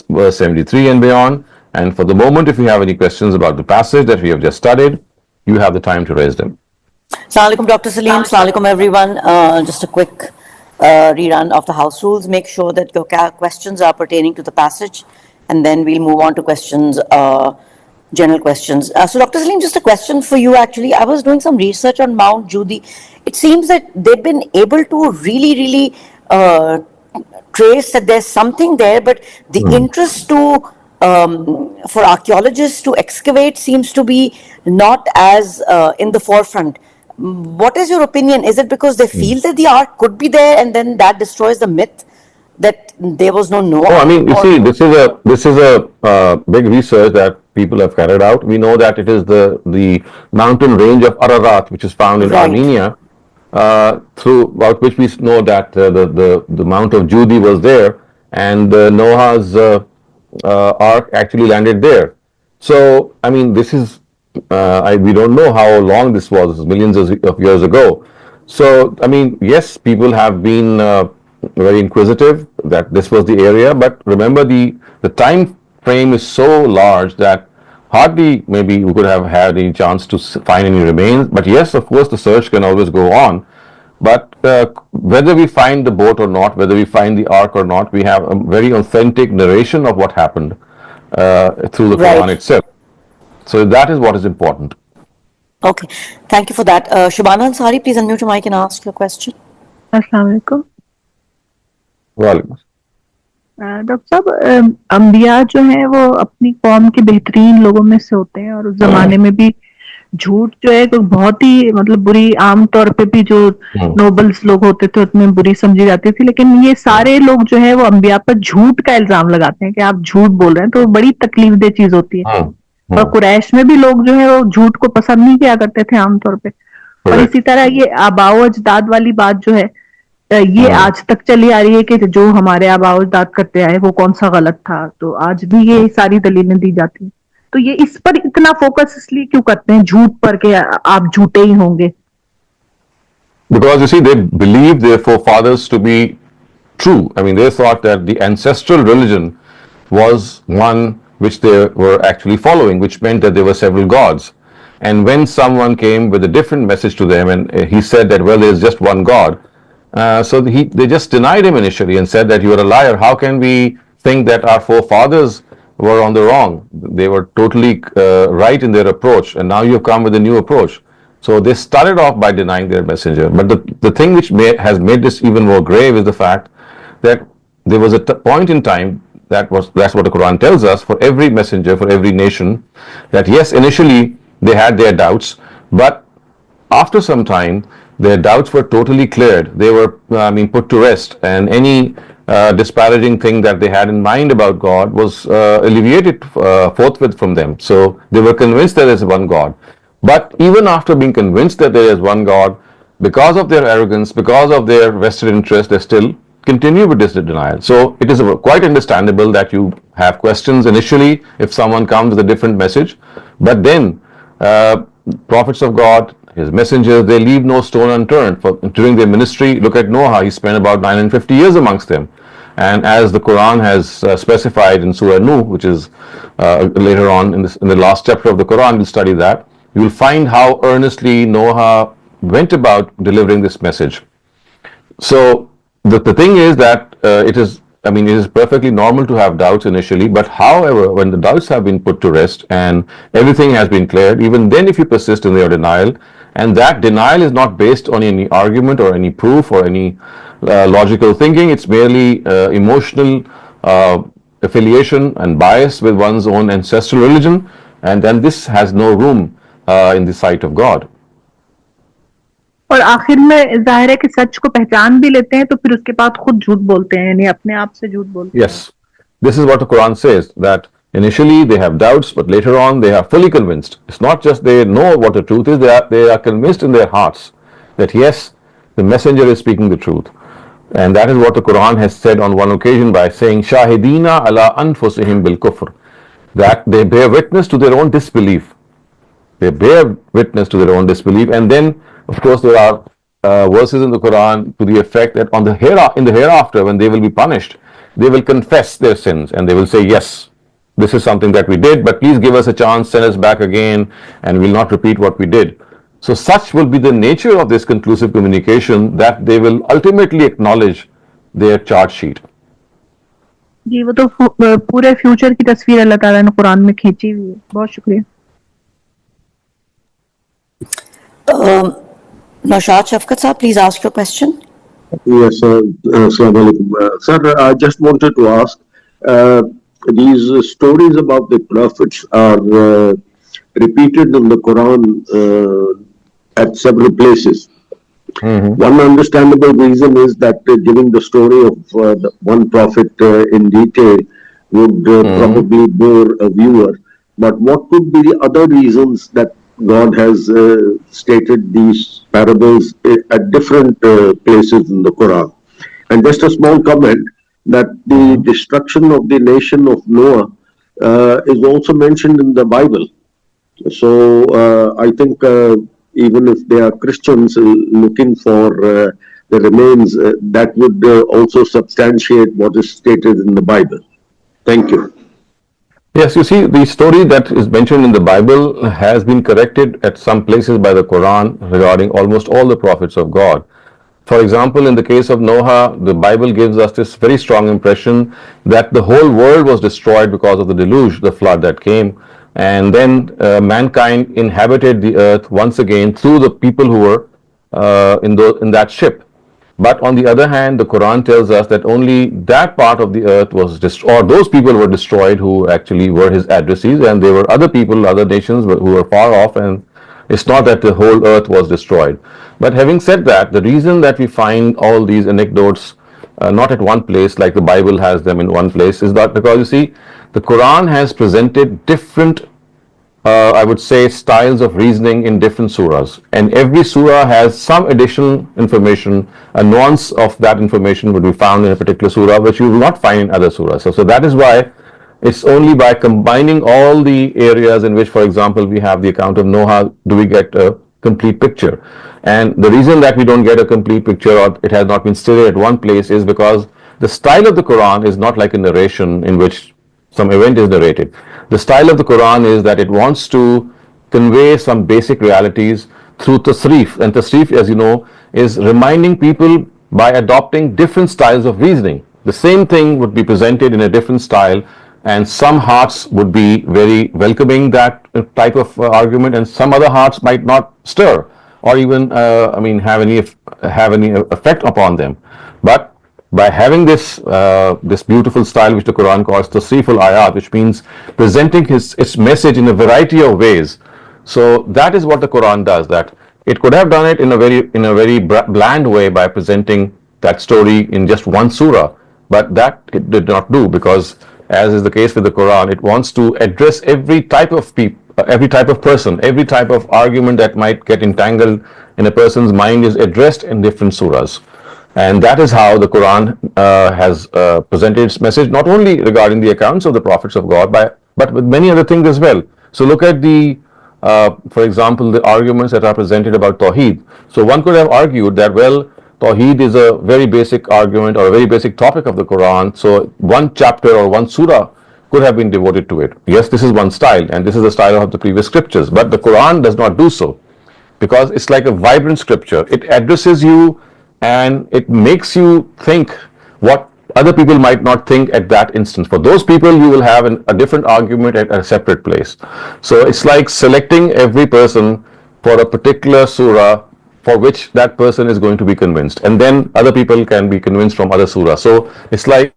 verse 73 and beyond. And for the moment, if you have any questions about the passage that we have just studied, you have the time to raise them. Assalamu alaikum, Dr. Saleem. Assalamu alaikum, everyone. Just a quick rerun of the house rules. Make sure that your questions are pertaining to the passage, and then we'll move on to questions, general questions. So, Dr. Saleem, just a question for you, actually. I was doing some research on Mount Judy. It seems that they've been able to really trace that there's something there, but the interest for archaeologists to excavate seems to be not as in the forefront. What is your opinion? Is it because they feel that the ark could be there, and then that destroys the myth that there was no Noah? Oh, I mean, you see, this is a big research that people have carried out. We know that it is the mountain range of Ararat, which is found in Armenia, about which we know that the Mount of Judy was there, and Noah's ark actually landed there. So, I mean, this is we don't know how long this was, millions of years ago. So, I mean, yes, people have been very inquisitive that this was the area, but remember the time frame is so large that hardly maybe we could have had any chance to find any remains. But yes, of course, the search can always go on. But whether we find the boat or not, whether we find the ark or not, we have a very authentic narration of what happened through the Quran Right. itself. So that is what is important. Okay. Thank you for that. Shubhana Ansari, please unmute your mic and ask your question. अस्सलाम वालेकुम Well, doctor साहब अंबिया जो है वो अपनी कौम के बेहतरीन लोगों में से होते हैं और उस जमाने में भी झूठ जो है तो बहुत ही मतलब बुरी आम तौर पे भी जो नोबल्स लोग होते थे उसमें बुरी समझी जाती थी, लेकिन ये सारे लोग जो है वो अंबिया पर झूठ का इल्जाम लगाते हैं कि आप झूठ बोल रहे हैं, तो बड़ी तकलीफ दे चीज होती है। और कुरैश में भी लोग जो है वो झूठ को पसंद नहीं किया करते थे आमतौर पे। और इसी तरह ये आबाओ अजदाद वाली बात जो है ये आज तक चली आ रही है कि जो हमारे आबाओ अजदाद करते आए वो कौन सा गलत था, तो आज भी ये सारी दलीलें दी जाती हैं। तो ये इस पर इतना फोकस इसलिए क्यों करते हैं, झूठ पर के आप झूठे ही होंगे? Because you see, they believed their forefathers to be true. I mean, they thought that the ancestral religion was one which they were actually following, which meant that there were several gods. And when someone came with a different message to them and he said that, well, there's just one God, so they just denied him initially and said that you are a liar. How can we think that our forefathers were on the wrong? They were totally right in their approach, and now you have come with a new approach. So they started off by denying their messenger. But the thing which has made this even more grave is the fact that there was a point in time, that's what the Quran tells us, for every messenger, for every nation, that yes, initially they had their doubts, but after some time their doubts were totally cleared. They were put to rest, and any disparaging thing that they had in mind about God was alleviated forthwith from them. So they were convinced that there is one God. But even after being convinced that there is one God, because of their arrogance, because of their vested interest, they still continue with this denial. So it is quite understandable that you have questions initially if someone comes with a different message, but then prophets of God, his messengers, they leave no stone unturned. During their ministry, look at Noah, he spent about 950 years amongst them. And as the Quran has specified in Surah Nuh, which is later on in the last chapter of the Quran, we'll study that, you will find how earnestly Noah went about delivering this message. So the thing is that it is perfectly normal to have doubts initially, but however, when the doubts have been put to rest and everything has been cleared, even then if you persist in your denial, and that denial is not based on any argument or any proof or any logical thinking, it's merely emotional affiliation and bias with one's own ancestral religion, and then this has no room in the sight of God. और आखिर में जाहिर है कि सच को पहचान भी लेते हैं तो फिर उसके बाद खुद झूठ बोलते हैं, यानी अपने आप से झूठ बोलते हैं. Yes, this is what the Quran says, that initially they have doubts, but later on they are fully convinced. It's not just they know what the truth is, they are convinced in their hearts that yes, the messenger is speaking the truth. And that is what the Quran has said on one occasion by saying, Shahidina ala anfusihim bil kufr, that they bear witness to their own disbelief. They bear witness to their own disbelief. And then, of course, there are verses in the Quran to the effect that in the hereafter, when they will be punished, they will confess their sins and they will say, yes, this is something that we did, but please give us a chance, send us back again, and we will not repeat what we did. So such will be the nature of this conclusive communication, that they will ultimately acknowledge their charge sheet. जी वो तो पूरे future की तस्वीर अल्लाह ताला ने कुरान में खींची हुई है. बहुत शुक्रिया. Naushad Shafqat sir, please ask your question. Yes, Assalamu alaikum. Sir, I just wanted to ask, these stories about the prophets are repeated in the Quran at several places. One understandable reason is that giving the story of one prophet in detail would probably bore a viewer. But what could be the other reasons that God has stated these parables at different places in the Quran? And just a small comment, that the destruction of the nation of Noah is also mentioned in the Bible. So I think even if they are Christians looking for the remains, that would also substantiate what is stated in the Bible. Thank you. Yes, you see, the story that is mentioned in the Bible has been corrected at some places by the Quran regarding almost all the prophets of God. For example, in the case of Noah, the Bible gives us this very strong impression that the whole world was destroyed because of the deluge, the flood that came, and then mankind inhabited the earth once again through the people who were in that ship. But on the other hand, the Quran tells us that only that part of the earth was destroyed, or those people were destroyed who actually were his addressees, and there were other people, other nations who were far off, and it's not that the whole earth was destroyed. But having said that, the reason that we find all these anecdotes not at one place like the Bible has them in one place is that because you see, the Quran has presented different I would say, styles of reasoning in different surahs. And every surah has some additional information, a nuance of that information would be found in a particular surah, which you will not find in other surahs. So that is why it's only by combining all the areas in which, for example, we have the account of Noah, do we get a complete picture. And the reason that we don't get a complete picture or it has not been stated at one place is because the style of the Quran is not like a narration in which some event is narrated. The style of the Quran is that it wants to convey some basic realities through tasrif. And tasrif, as you know, is reminding people by adopting different styles of reasoning. The same thing would be presented in a different style, and some hearts would be very welcoming that type of argument, and some other hearts might not stir or even, have any effect upon them. But by having this beautiful style which the Quran calls tasriful ayat, which means presenting its message in a variety of ways. So that is what the Quran does. That it could have done it in a very bland way by presenting that story in just one surah, but that it did not do, because as is the case with the Quran, it wants to address every type of every type of person, every type of argument that might get entangled in a person's mind is addressed in different surahs. And that is how the Quran has presented its message, not only regarding the accounts of the prophets of God, but with many other things as well. So look at for example, the arguments that are presented about Tawheed. So one could have argued that, well, Tawheed is a very basic argument or a very basic topic of the Quran. So one chapter or one surah could have been devoted to it. Yes, this is one style, and this is the style of the previous scriptures. But the Quran does not do so, because it's like a vibrant scripture. It addresses you and it makes you think what other people might not think at that instance. For those people, you will have a different argument at a separate place. So it's like selecting every person for a particular surah for which that person is going to be convinced, and then other people can be convinced from other surahs. So it's like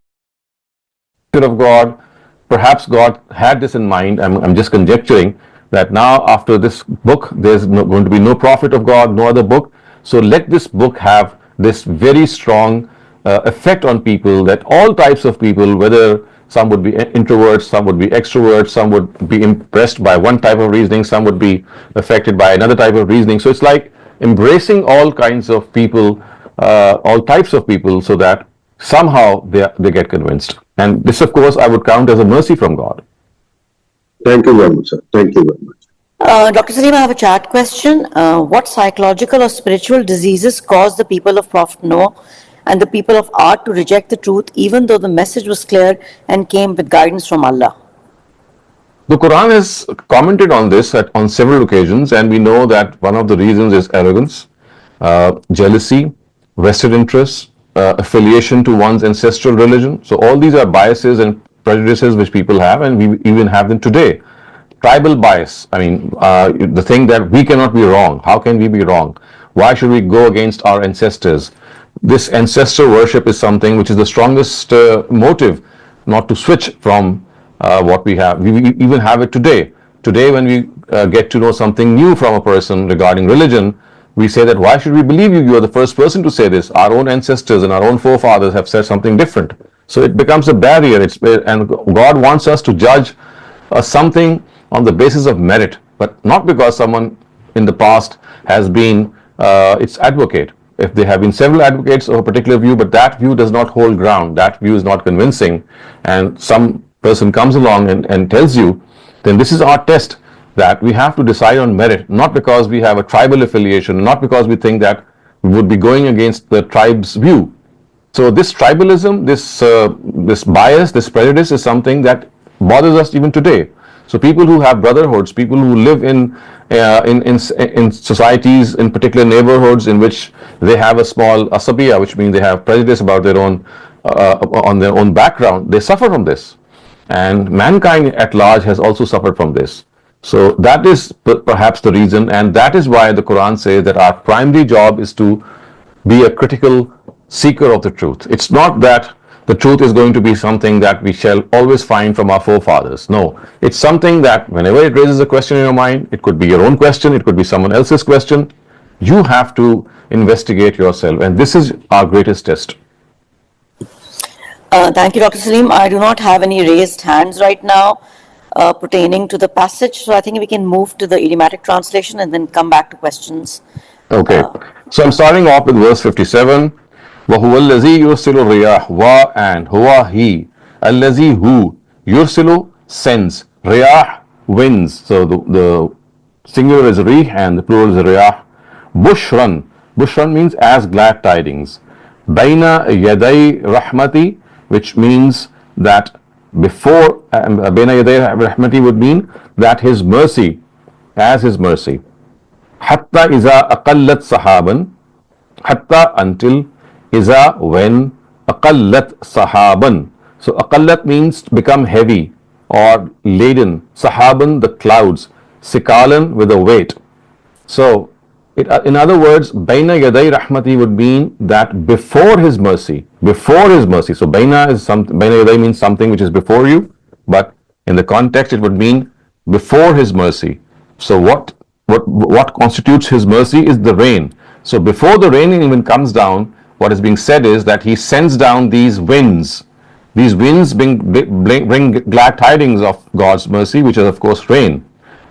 of God. Perhaps God had this in mind. I'm just conjecturing that now after this book, there's going to be no prophet of God, no other book. So let this book have this very strong effect on people, that all types of people, whether some would be introverts, some would be extroverts, some would be impressed by one type of reasoning, some would be affected by another type of reasoning. So it's like embracing all kinds of people, all types of people, so that somehow they get convinced. And this, of course, I would count as a mercy from God. Thank you very much, sir. Thank you very much. Dr. Saleem, I have a chat question. What psychological or spiritual diseases caused the people of Prophet Noah and the people of Ad to reject the truth, even though the message was clear and came with guidance from Allah? The Quran has commented on this on several occasions, and we know that one of the reasons is arrogance, jealousy, vested interests, affiliation to one's ancestral religion. So all these are biases and prejudices which people have, and we even have them today. Tribal bias, the thing that we cannot be wrong. How can we be wrong? Why should we go against our ancestors? This ancestor worship is something which is the strongest motive not to switch from what we have. We even have it today. Today, when we get to know something new from a person regarding religion, we say that, why should we believe you? You are the first person to say this. Our own ancestors and our own forefathers have said something different. So it becomes a barrier. And God wants us to judge something on the basis of merit, but not because someone in the past has been its advocate. If there have been several advocates of a particular view, but that view does not hold ground, that view is not convincing, and some person comes along and tells you, then this is our test, that we have to decide on merit, not because we have a tribal affiliation, not because we think that we would be going against the tribe's view. So this tribalism, this bias, this prejudice is something that bothers us even today. So people who have brotherhoods, people who live in societies, in particular neighborhoods in which they have a small asabiya, which means they have prejudice about their own on their own background, they suffer from this, and mankind at large has also suffered from this. So that is perhaps the reason, and that is why the Quran says that our primary job is to be a critical seeker of the truth. It's not that the truth is going to be something that we shall always find from our forefathers. No, it's something that whenever it raises a question in your mind, it could be your own question, it could be someone else's question, you have to investigate yourself, and this is our greatest test. Thank you, Dr. Saleem. I do not have any raised hands right now pertaining to the passage, so I think we can move to the idiomatic translation and then come back to questions. Okay, so I'm starting off with verse 57. وَهُوَ الَّذِي يُرْسِلُ الرِّيَاحَ wa, and huwa he, الَّذِي who, yursilu sends, riyah winds. So the singular is rih and the plural is riyah. Bushran means as glad tidings. Baina yaday rahmati, which means that before Baina yaday rahmati would mean that his mercy, as his mercy. Hatta iza aqallat sahaban, hatta until, iza when, aqallat sahaban. So aqallat means to become heavy or laden. Sahaban, the clouds. Sikalan, with a weight. So in other words, baina yaday rahmati would mean that before his mercy. So baina yaday means something which is before you, but in the context it would mean before his mercy. So what constitutes his mercy is the rain. So before the rain even comes down, what is being said is that he sends down these winds. These winds bring glad tidings of God's mercy, which is of course rain.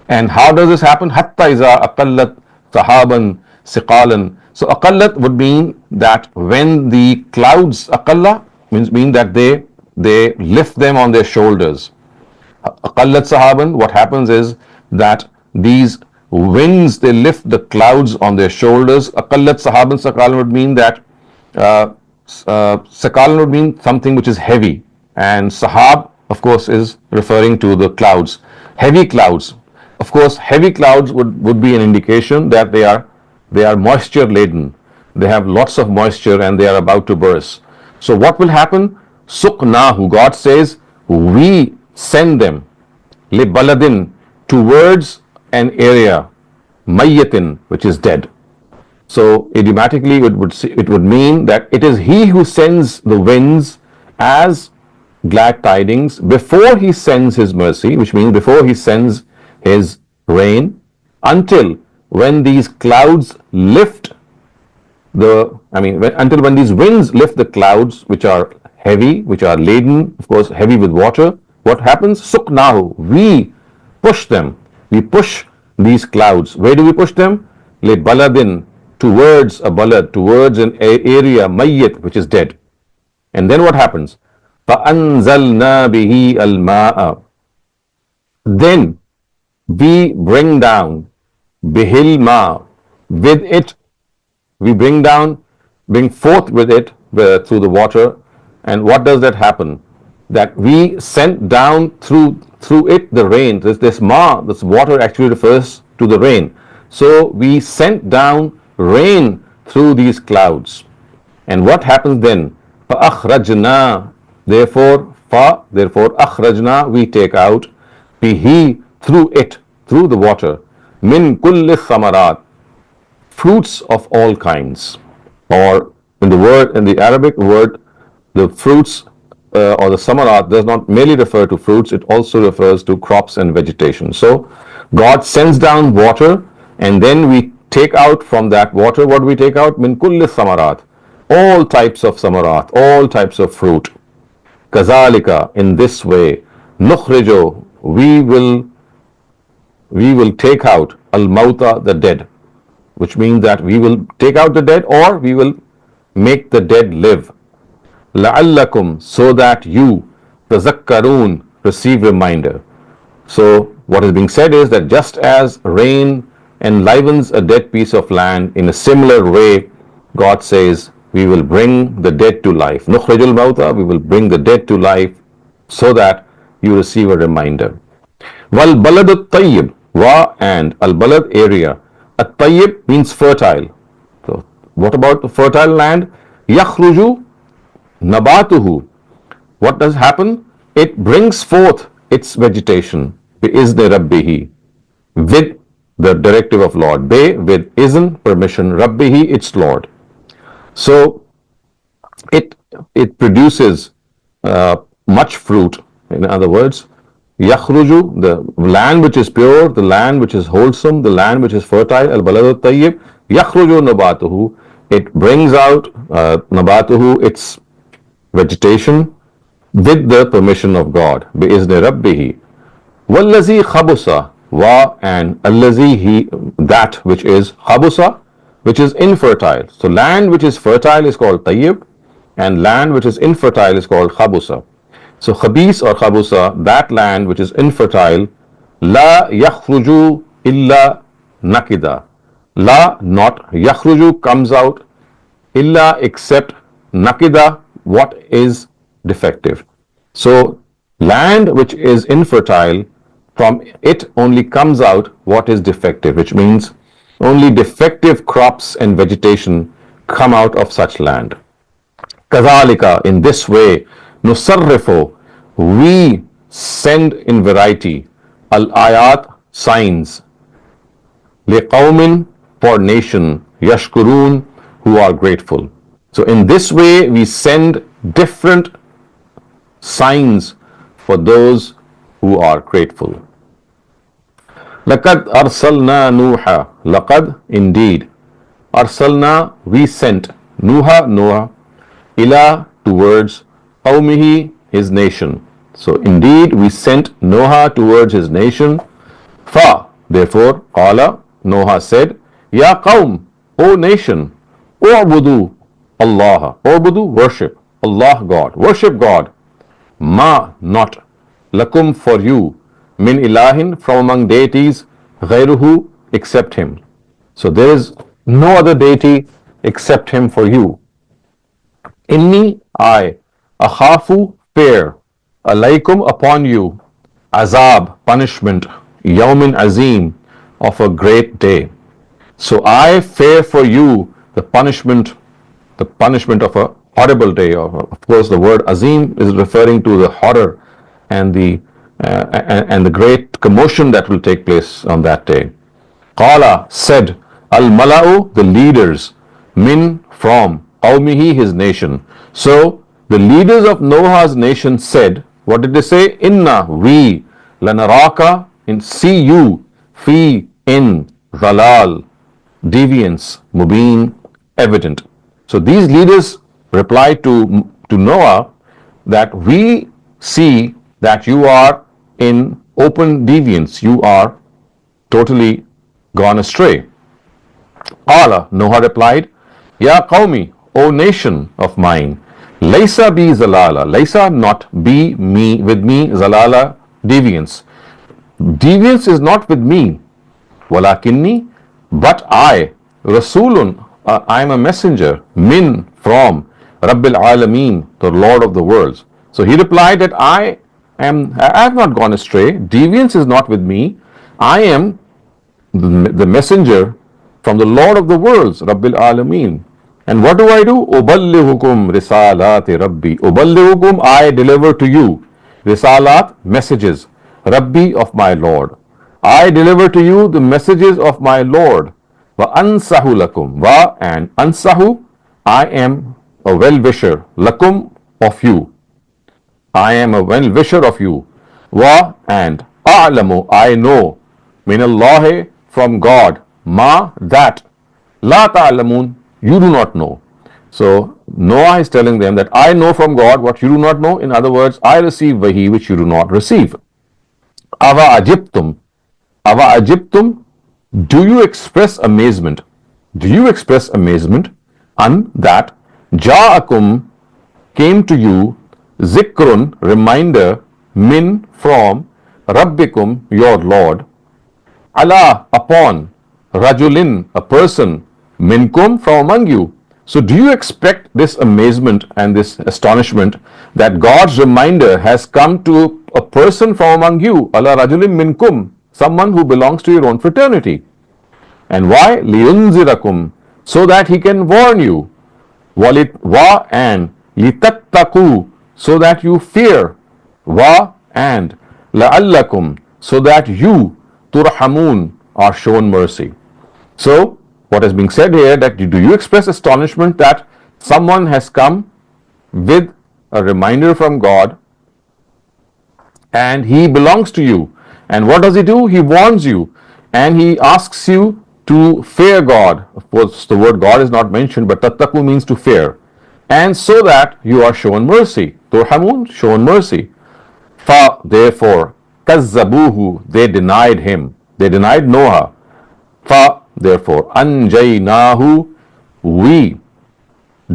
And how does this happen? Hatta iza aqallat sahaban siqalan. So aqallat would mean that when the clouds, aqalla mean that they lift them on their shoulders. Aqallat sahaban, what happens is that these winds, they lift the clouds on their shoulders. Aqallat sahaban siqalan would mean that siqalan would mean something which is heavy, and sahab of course is referring to the clouds, heavy clouds. Of course, heavy clouds would be an indication that they are moisture laden. They have lots of moisture and they are about to burst. So what will happen? Suqnahu, God says, we send them, li baladin, towards an area, mayyatin, which is dead. So idiomatically it would mean that it is he who sends the winds as glad tidings before he sends his mercy, which means before he sends his rain, until when these clouds lift until when these winds lift the clouds, which are heavy, which are laden, of course heavy with water. What happens? Suqnahu, we push them. We push these clouds. Where do we push them? Li baladin, towards a balad, towards an area, mayyit, which is dead. And then what happens? فَأَنزَلْنَا بِهِ الْمَاءَ, then we bring down bihil ma, with it, we bring forth with it through the water. And what does that happen? That we sent down through it the rain. This water actually refers to the rain. So we sent down rain through these clouds. And what happens then? فَأَخْرَجْنَا, therefore akhrajna, we take out, bihi, through it, through the water, min kulli thamarat, fruits of all kinds. Or in the Arabic word, the fruits or the samarat does not merely refer to fruits, it also refers to crops and vegetation. So God sends down water, and then we take out from that water, what do we take out? Min kulli thamarat, all types of samarat, all types of fruit. Kazalika, in this way, nukhrijo, we will take out al-mauta, the dead, which means that we will take out the dead, or we will make the dead live. La'allakum, so that you, tazakkarun, receive reminder. So what is being said is that just as rain enlivens a dead piece of land, in a similar way, God says, we will bring the dead to life. Nukhrijul mauta, we will bring the dead to life, so that you receive a reminder. Wal balad at-tayyib, wa and al-balad area. At-tayyib means fertile. So what about the fertile land? Yakhruju nabatuhu. What does happen? It brings forth its vegetation. Bi-izni rabbihi. With the directive of Lord. Be with izn, permission. Rabbihi, its Lord. So it produces much fruit. In other words, yakhruju, the land which is pure, the land which is wholesome, the land which is fertile, al-baladu tayyib, yakhruju nabatuhu, it brings out nabatuhu, its vegetation, with the permission of God, bi-izni rabbihi. Wallazi khabusa, wa and allazi, he, that which is khabusa, which is infertile. So land which is fertile is called tayyib, and land which is infertile is called khabusa. So khabis or khabusa, that land which is infertile, la yakhruju illa nakida. La, not, yakhruju, comes out, illa, except, nakida, what is defective. So land which is infertile, from it only comes out what is defective, which means only defective crops and vegetation come out of such land. Kazalika, in this way, nusarrifu, we send in variety, al-ayat, signs, liqawmin, for nation, yashkurun, who are grateful. So in this way, we send different signs for those who are grateful. Laqad arsalna Nuha, laqad, indeed, arsalna, we sent, Noah, ila, towards, qawmihi, his nation. So indeed we sent Noah towards his nation. Fa, therefore, qala, Noah said, Ya qawm, O nation, u'budu Allah, u'budu, worship, Allah, God, worship God, ma, not, lakum, for you, min ilahin, from among deities, ghayruhu, except him. So there is no other deity except him for you. Inni, I, akhafu, fear, alaykum, upon you, azab, punishment, yawmin azim, of a great day. So I fear for you the punishment of a horrible day. Of course, the word azim is referring to the horror and the great commotion that will take place on that day. Qala, said, al-mala'u, the leaders, min, from, qawmihi, his nation. So the leaders of Noah's nation said, what did they say? Inna, we, lanaraka, in, see you, fi, in, dhalal, deviance, mubin, evident. So these leaders replied to Noah that we see that you are in open deviance, you are totally gone astray. Qala, Noah replied, Ya qawmi, O nation of mine, laysa bi zalala, laysa, not, be, me, with me, zalala, deviance. Deviance is not with me, walakinni, but I, rasulun, I am a messenger, min, from, Rabbil Alameen, the Lord of the worlds. So he replied that I have not gone astray, deviance is not with me, I am the messenger from the Lord of the worlds, Rabbil Alameen. And what do? Uballighukum risalati Rabbi. Uballighukum, I deliver to you. Risalat, messages. Rabbi, of my Lord. I deliver to you the messages of my Lord. Wa ansahu lakum. Wa, and ansahu, I am a well-wisher. Lakum, of you. I am a well-wisher of you. Wa, and a'lamu, I know. Minallahi, from God. Ma, that. La ta'lamun, you do not know. So Noah is telling them that I know from God what you do not know. In other words, I receive wahi which you do not receive. Ava ajibtum, do you express amazement? Do you express amazement? An, that, ja'akum, came to you, zikrun, reminder, min, from, rabbikum, your Lord, ala, upon, rajulin, a person, minkum, from among you. So do you expect this amazement and this astonishment that God's reminder has come to a person from among you, ala rajulim minkum, someone who belongs to your own fraternity. And why? Liyunzirakum, so that he can warn you. Wa and litattaku, so that you fear. Wa and la'allakum, so that you turhamun are shown mercy. So what is being said here, that do you express astonishment that someone has come with a reminder from God and he belongs to you, and what does he do? He warns you and he asks you to fear God. Of course, the word God is not mentioned, but tattaku means to fear, and so that you are shown mercy. Turhamun, shown mercy. Fa, therefore, kazzabuhu, they denied him, they denied Noah. Fa, therefore, anjaynahu, we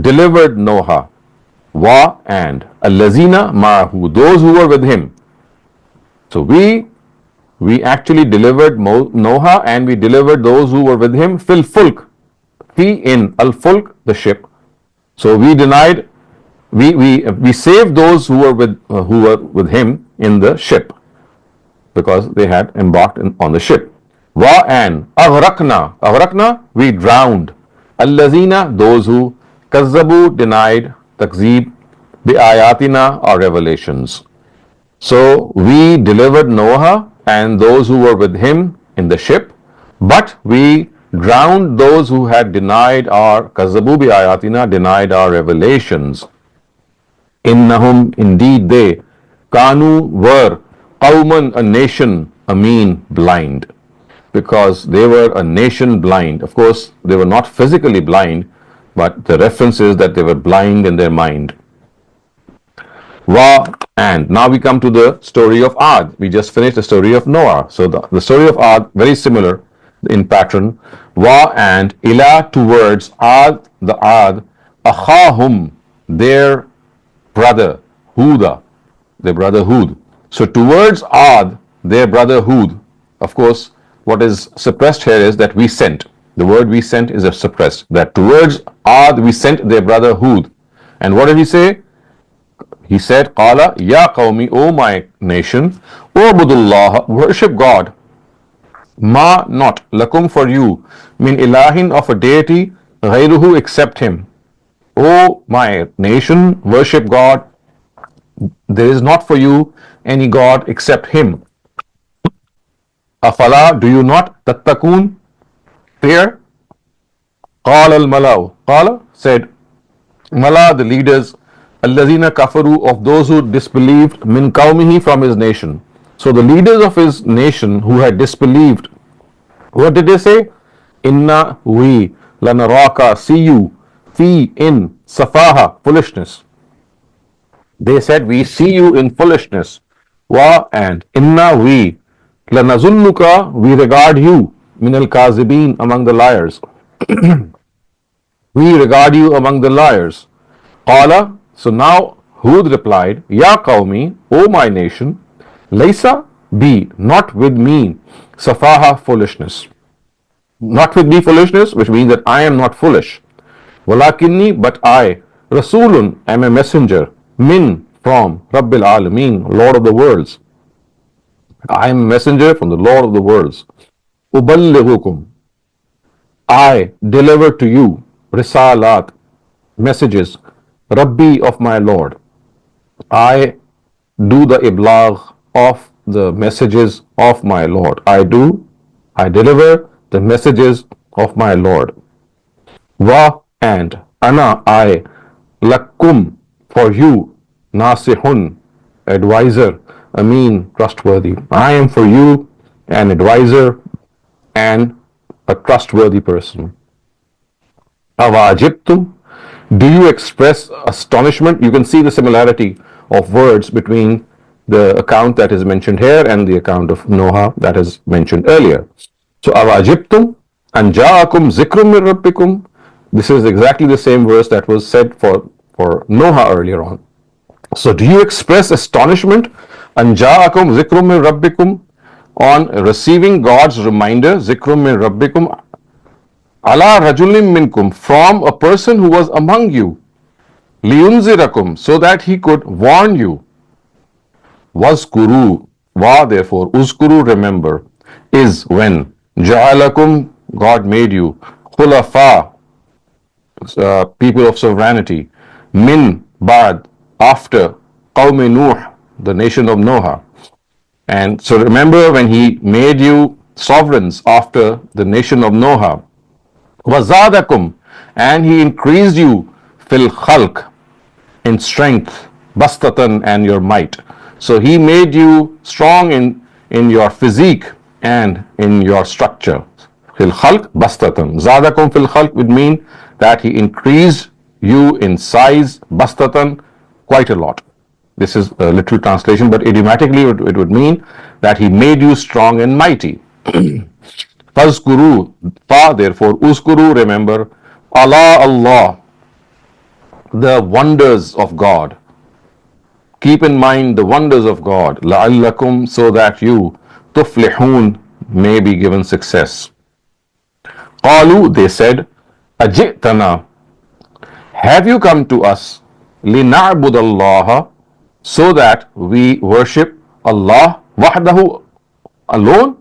delivered Noah. Wa, and allazina ma'ahu, those who were with him. So we actually delivered Noah, and we delivered those who were with him. Fil fulk, fi in al fulk, the ship. So we denied, we saved those who were with him in the ship, because they had embarked on the ship. Wa, and aghraqna, we drowned. Allazina, those who kazzabu, denied, takzeeb, bi ayatina, our revelations. So we delivered Noah and those who were with him in the ship, but we drowned those who had denied our kazzabu bi ayatina, denied our revelations. Innahum, indeed they, kanu, were, qawman, a nation, Amin, blind. Because they were a nation blind. Of course, they were not physically blind, but the reference is that they were blind in their mind. Wa, and now we come to the story of Ad. We just finished the story of Noah. So the story of Ad, very similar in pattern. Wa, and ila, towards Ad, the Ad, akhahum, their brother, Huda, their brother Hud. So towards Ad, their brother Hud. Of course, what is suppressed here is that we sent. The word we sent is suppressed. That towards Ad we sent their brother Hud. And what did he say? He said, Qala, ya qawmi, O my nation, Ubudullah, worship God. Ma, not, lakum, for you, min ilahin, of a deity, ghayruhu, except him. O my nation, worship God. There is not for you any God except him. Afala, do you not, tattakun, fear? Qala al-malaw, Qala, said, Mala, the leaders, allazina kafaru, of those who disbelieved, min qawmihi, from his nation. So the leaders of his nation who had disbelieved, what did they say? Inna, we, lanaraka, see you, fi, in, safaha, foolishness. They said, we see you in foolishness. Wa, and inna, we, lanazunnuka, we regard you, min al-kazibin, among the liars. We regard you among the liars. Qala, so now Hud replied, Ya qawmi, O my nation, laysa, be, not with me, safaha, foolishness. Not with me foolishness, which means that I am not foolish. Walakinni, but I, Rasulun, am a messenger, min, from, Rabbil Alameen, Lord of the worlds. I am a messenger from the Lord of the worlds. Uballighukum, I deliver to you, risalat, messages, Rabbi, of my Lord. I do the iblagh of the messages of my Lord. I deliver the messages of my Lord. Wa, and ana, I, lakum, for you, nasihun, advisor, Amin, trustworthy. I am for you an advisor and a trustworthy person. Awajibtum, do you express astonishment? You can see the similarity of words between the account that is mentioned here and the account of Noah that is mentioned earlier. So, awajibtum an ja'akum zikrum min rabbikum. This is exactly the same verse that was said for Noah earlier on. So, do you express astonishment an ja'akum zikrum min rabbikum, on receiving God's reminder, zikrum min rabbikum, ala rajulim minkum, from a person who was among you, liyunzirakum, so that he could warn you. Wazkuru, wa therefore, uzkuru remember, is when ja'alakum, God made you, khulafa, people of sovereignty, min ba'd, after, qawmi Nuh, the nation of Noah. And so remember when he made you sovereigns after the nation of Noah. Wazadakum, and he increased you fil khalq, in strength, bastatan, and your might. So he made you strong in your physique and in your structure. Fil khalq bastatan. Zadakum fil khalq would mean that he increased you in size, bastatan, quite a lot. This is a literal translation, but idiomatically it would mean that he made you strong and mighty. Fazkuru, fa therefore, uskuru remember, Allah, the wonders of God. Keep in mind the wonders of God. La'allakum, so that you, tuflihun, may be given success. Qalu, they said, Ajitana, have you come to us, lina'budallaha, so that we worship Allah wahdahu, alone,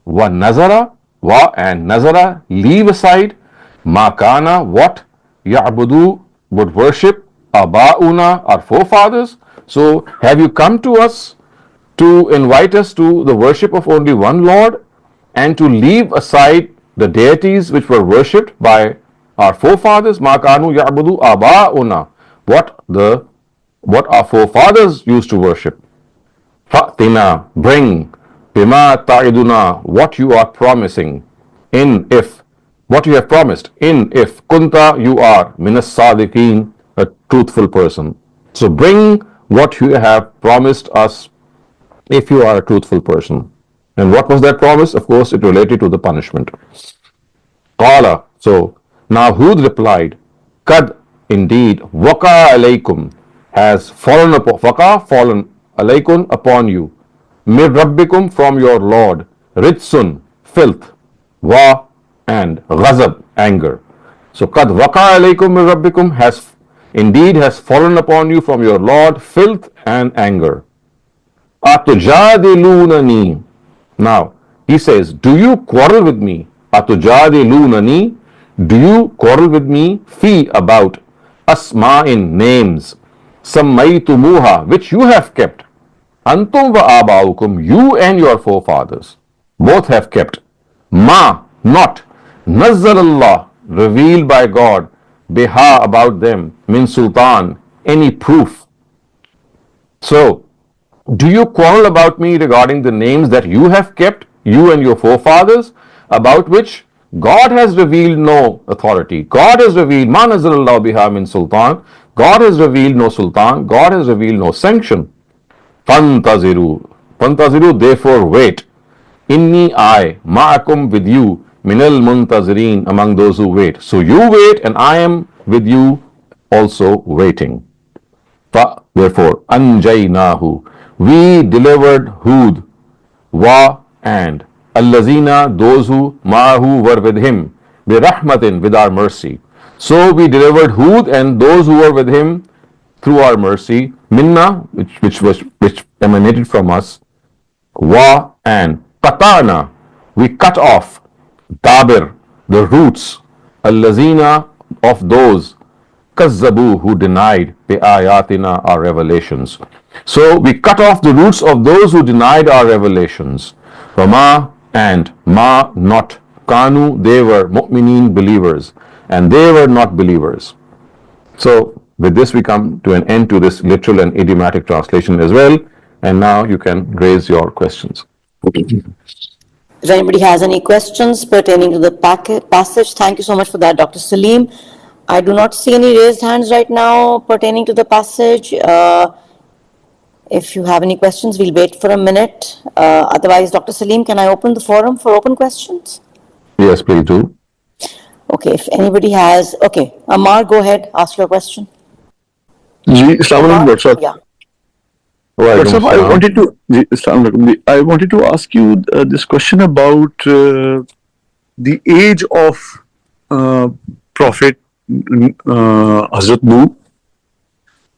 wa nazara, wa and nazara, leave aside, ma kana, what ya'budu, would worship, aba'una, our forefathers. So have you come to us to invite us to the worship of only one Lord and to leave aside the deities which were worshipped by our forefathers? Ma kanu ya'budu aba'una, what our forefathers used to worship. Fa'tina, bring, bima ta'iduna, what you are promising, in if, what you have promised, in if, kunta, you are, minas sadiqeen, a truthful person. So bring what you have promised us if you are a truthful person. And what was that promise? Of course, it related to the punishment. Qala, so now Hud replied, Kad, indeed, waka alaykum, has fallen upon, waka, fallen, alaykum, upon you, mir rabbikum, from your Lord, ritsun, filth, wa, and ghazab, anger. So kad waka alaykum mir rabbikum, has indeed has fallen upon you from your Lord, filth and anger. Atujadilunani. Now, he says, do you quarrel with me? Atujadilunani. Do you quarrel with me? Fi, about, asma'in, names, sammaytumuha, which you have kept. Antum wa abaukum, you and your forefathers, both have kept. Ma, not, nazzalallah, revealed by God, biha, about them, min sultan, any proof. So, do you quarrel about me regarding the names that you have kept, you and your forefathers, about which God has revealed no authority? God has revealed, ma nazzalallahu biha min sultan, God has revealed no sultan, God has revealed no sanction. Fantaziru, therefore wait. Inni, I, ma'akum, with you, minal muntazireen, among those who wait. So you wait and I am with you also waiting. Therefore, anjaynahu, we delivered Hud, wa, and allazina, those who ma'ahu, were with him, bi rahmatin, with our mercy. So we delivered Hud and those who were with him through our mercy, minna, which emanated from us, wa, and qatana, we cut off, dabir, the roots, allazina, of those, kazzabu, who denied, bi ayatina, our revelations. So we cut off the roots of those who denied our revelations. Fama, and ma, not, kanu, they were mu'mineen, believers, and they were not believers. So with this we come to an end to this literal and idiomatic translation as well. And now you can raise your questions. If anybody has any questions pertaining to the passage, thank you so much for that, Dr. Saleem. I do not see any raised hands right now pertaining to the passage. If you have any questions, we'll wait for a minute. Otherwise, Dr. Saleem, can I open the forum for open questions? Yes, please do. Okay, if anybody has, okay, Amar, go ahead, ask your question. Assalamu alaikum, Yeah. Dr. I wanted to ask you this question about the age of Prophet Hazrat Nuh.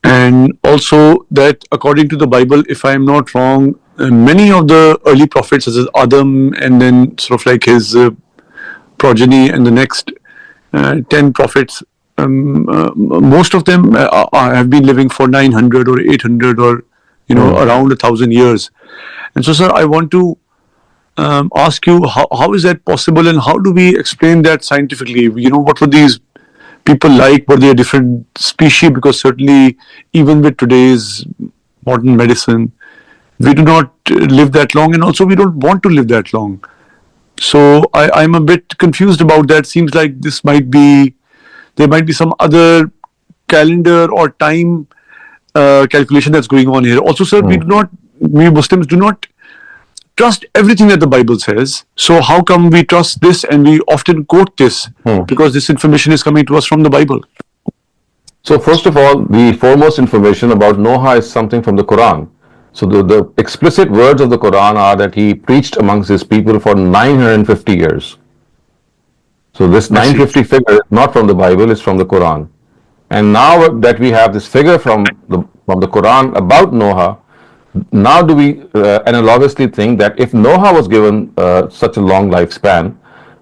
And also that according to the Bible, if I am not wrong, many of the early prophets, such as Adam, and then sort of like his progeny, and the next 10 prophets, most of them have been living for 900 or 800 or around 1,000 years. And so, sir, I want to ask you, how is that possible, and how do we explain that scientifically? What were these people like? Were they a different species? Because certainly, even with today's modern medicine, we do not live that long, and also we don't want to live that long. So I'm a bit confused about that. Seems like there might be some other calendar or time calculation that's going on here. Also, sir, we Muslims do not trust everything that the Bible says. So how come we trust this and we often quote this? Because this information is coming to us from the Bible. So first of all, the foremost information about Noah is something from the Quran. So the explicit words of the Quran are that he preached amongst his people for 950 years. So this 950 figure is not from the Bible, it's from the Quran. And now that we have this figure from the Quran about Noah, now do we analogously think that if Noah was given such a long lifespan,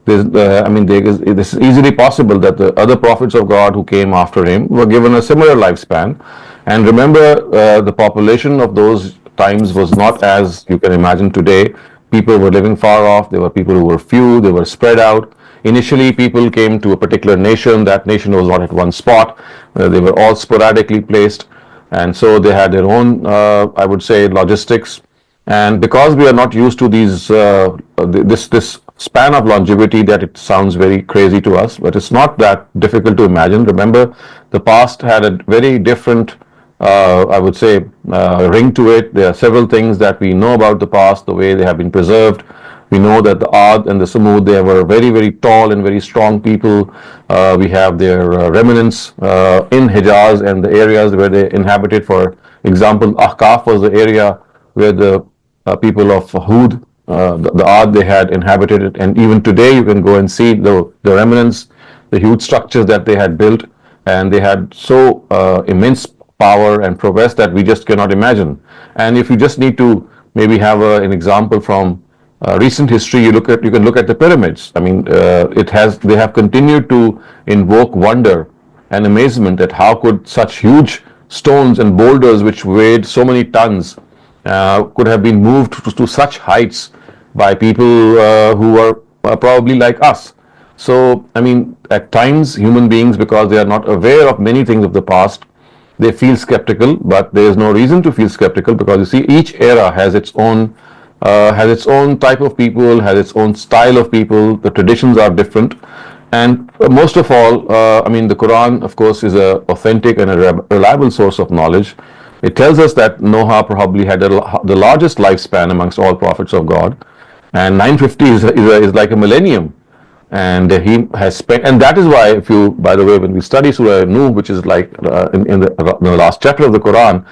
this is easily possible that the other prophets of God who came after him were given a similar lifespan. And remember, the population of those times was not as you can imagine today. People were living far off. There were people who were few. They were spread out. Initially, people came to a particular nation. That nation was not at one spot. They were all sporadically placed. And so they had their own, I would say, logistics. And because we are not used to this span of longevity, that it sounds very crazy to us, but it's not that difficult to imagine. Remember, the past had a very different, I would say, ring to it. There are several things that we know about the past, the way they have been preserved. We know that the Ad and the Samud, they were very, very tall and very strong people. We have their remnants in Hijaz and the areas where they inhabited. For example, Ahqaf was the area where the people of Hud, the Ad, they had inhabited it. And even today, you can go and see the remnants, the huge structures that they had built. And they had so immense power and prowess that we just cannot imagine. And if you just need to maybe have an example from recent history, you can look at the pyramids. I mean, they have continued to invoke wonder and amazement at how could such huge stones and boulders which weighed so many tons could have been moved to such heights by people who were probably like us. So, I mean, at times human beings, because they are not aware of many things of the past, they feel skeptical, but there is no reason to feel skeptical, because you see, each era has its own type of people, has its own style of people. The traditions are different, and most of all, I mean, the Quran, of course, is an authentic and a reliable source of knowledge. It tells us that Noah probably had the largest lifespan amongst all prophets of God, and 950 is like a millennium. And he has spent, and that is why, if you, by the way, when we study Surah Nuh, which is like in the last chapter of the Quran,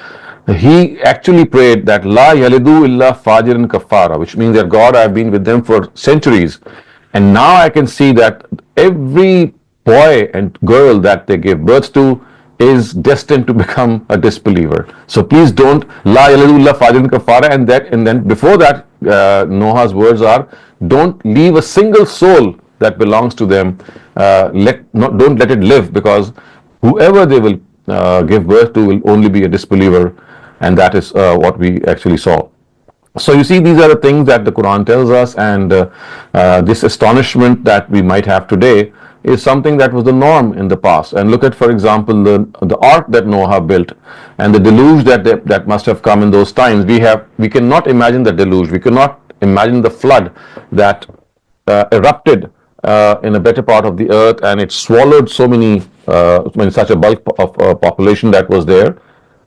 he actually prayed that La yalidu illa fajiran kafara, which means that God, I have been with them for centuries, and now I can see that every boy and girl that they give birth to is destined to become a disbeliever. So please don't La yalidu illa fajiran kafara, and then before that, Noah's words are, don't leave a single soul that belongs to them. Don't let it live, because whoever they will give birth to will only be a disbeliever. And that is what we actually saw. So you see, these are the things that the Quran tells us, and this astonishment that we might have today is something that was the norm in the past. And look at, for example, the ark that Noah built, and the deluge that must have come in those times. We cannot imagine the deluge. We cannot imagine the flood that erupted in a better part of the earth, and it swallowed so many, such a bulk of population that was there.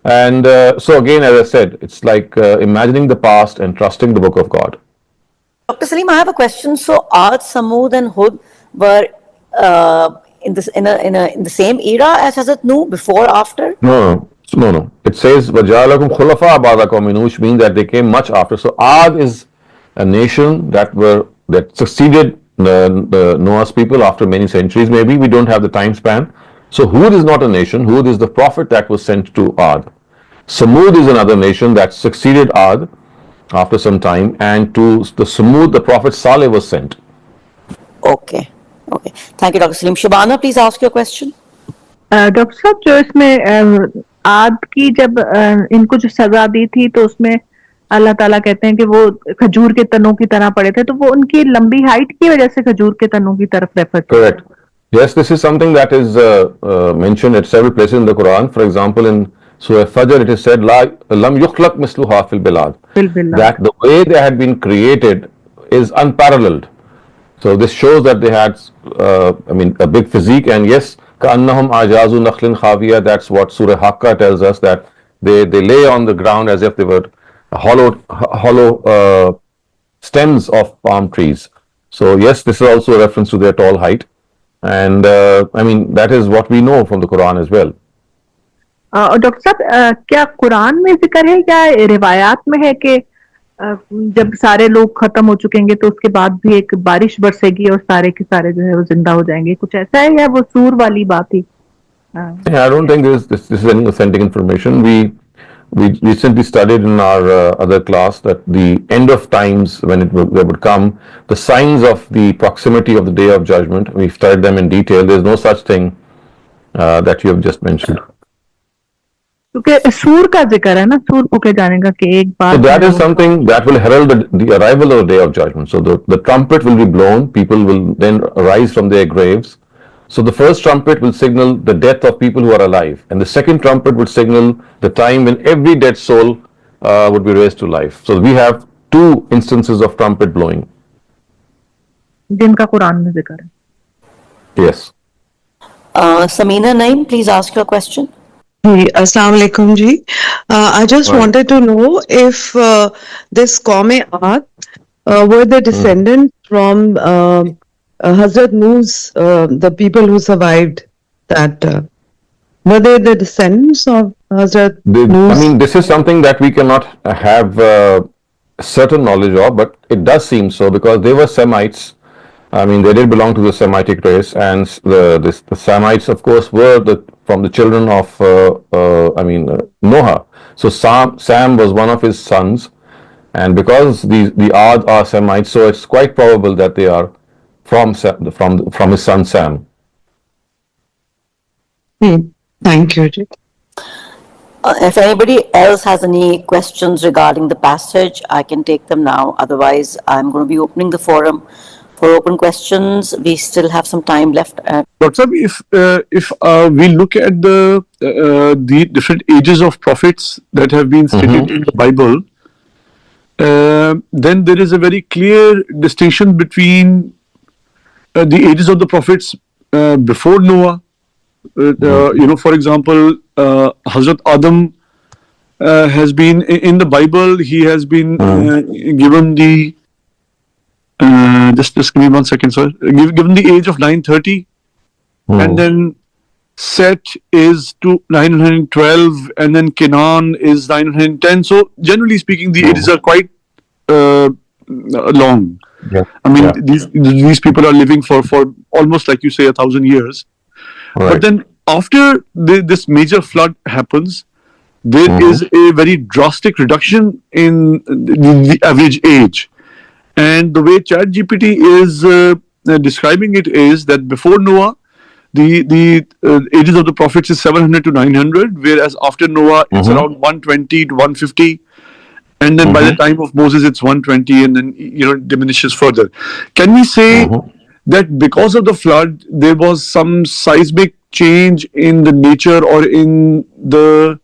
And so again, as I said, it's like imagining the past and trusting the book of God. Dr. Saleem, I have a question. So Ad, Samud and Hud were in the same era as Hazrat Nuh, before, after? No. It says وَجَعَلَكُمْ خُلَفَاءَ بَعْدَ قَوْمِ نُوحٍ, which means that they came much after. So Ad is a nation that succeeded the Noah's people after many centuries. Maybe we don't have the time span. So Hud is not a nation. Hud is the prophet that was sent to Ad. Samud is another nation that succeeded Ad after some time, and to the Samud, the prophet Saleh was sent. Okay. Okay. Thank you, Dr. Saleem. Shabana, please ask your question. Doctor साहब जो इसमें आद की जब इनको जो सजा दी थी तो उसमें अल्लाह ताला कहते हैं कि वो खजूर के तनों की तरह पड़े थे, तो वो उनकी लंबी हाइट की वजह से खजूर के तनों की तरफ रेफर किया। Correct. Yes, this is something that is mentioned at several places in the Quran. For example, in Surah Fajr, it is said, "Lam yukhlaq misluha fil bilad." That the way they had been created is unparalleled. So this shows that they had, a big physique, and yes, ka'annahum ajazu nakhlin khawiya. That's what Surah Haqqa tells us, that they lay on the ground as if they were hollow stems of palm trees. So yes, this is also a reference to their tall height, and that is what we know from the Quran as well. Doctor साहब क्या कुरान में जिक्र है या रिवायात में है कि जब सारे लोग खत्म हो चुकेंगे तो उसके बाद भी एक बारिश बरसेगी और सारे के सारे जो है वो जिंदा हो जाएंगे, कुछ ऐसा है या वो सूर वाली बात ही? I don't think this is any authentic information. We recently studied in our other class that the end of times, when there would come, the signs of the proximity of the day of judgment, we studied them in detail. There is no such thing that you have just mentioned. क्योंकि सूर का जिक्र है ना, सूर फूके जाने का कि एक बार, So that is something that will herald the arrival of the day of judgment. So the trumpet will be blown, people will then arise from their graves. So the first trumpet will signal the death of people who are alive, and the second trumpet would signal the time when every dead soul would be raised to life. So we have two instances of trumpet blowing. जिनका कुरान में जिक्र है। Yes. Samina Naim, please ask your question. Assalamu alaikum ji. I just Right. wanted to know if this Qawm-e-Aad were the descendants from Hazrat Nuh's, the people who survived that. Were they the descendants of Hazrat Nuh's? This is something that we cannot have certain knowledge of, but it does seem so, because they were Semites. They did belong to the Semitic race, and the Semites, of course, were from the children of Noah. So Sam was one of his sons, and because the Ad are Semites, so it's quite probable that they are from his son Sam. Thank you ji. If anybody else has any questions regarding the passage, I can take them now. Otherwise, I'm going to be opening the forum for open questions. We still have some time left. Dr. If we look at the different ages of prophets that have been stated in the Bible, then there is a very clear distinction between the ages of the prophets before Noah. For example, Hazrat Adam has been in the Bible. He has been given the just give me 1 second, sir. Given the age of 930, and then Set is to 912, and then Canaan is 910. So generally speaking, the ages are quite long. Yeah. These people are living for almost, like you say, 1,000 years. Right. But then after this major flood happens, there is a very drastic reduction in the average age. And the way ChatGPT is describing it is that before Noah, the ages of the prophets is 700 to 900, whereas after Noah it's around 120 to 150, and then by the time of Moses it's 120, and then it diminishes further. Can we say that because of the flood there was some seismic change in the nature or in the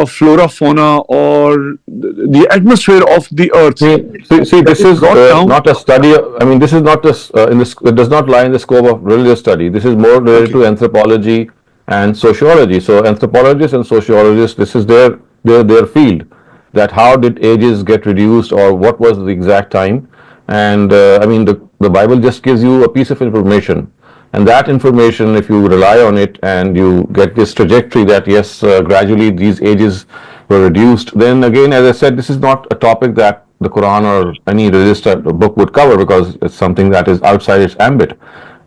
flora, fauna, or the atmosphere of the earth? See, this is not a study. This is not it does not lie in the scope of religious study. This is more related to anthropology and sociology. So anthropologists and sociologists, this is their field. That how did ages get reduced, or what was the exact time? And the Bible just gives you a piece of information. And that information, if you rely on it and you get this trajectory that yes, gradually these ages were reduced, then again, as I said, this is not a topic that the Quran or any religious book would cover, because it's something that is outside its ambit,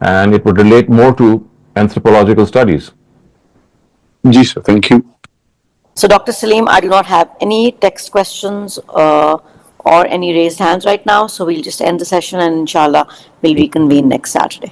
and it would relate more to anthropological studies. Ji sir, thank you. So, Dr. Saleem, I do not have any text questions or any raised hands right now, so we'll just end the session and inshallah we'll reconvene next Saturday.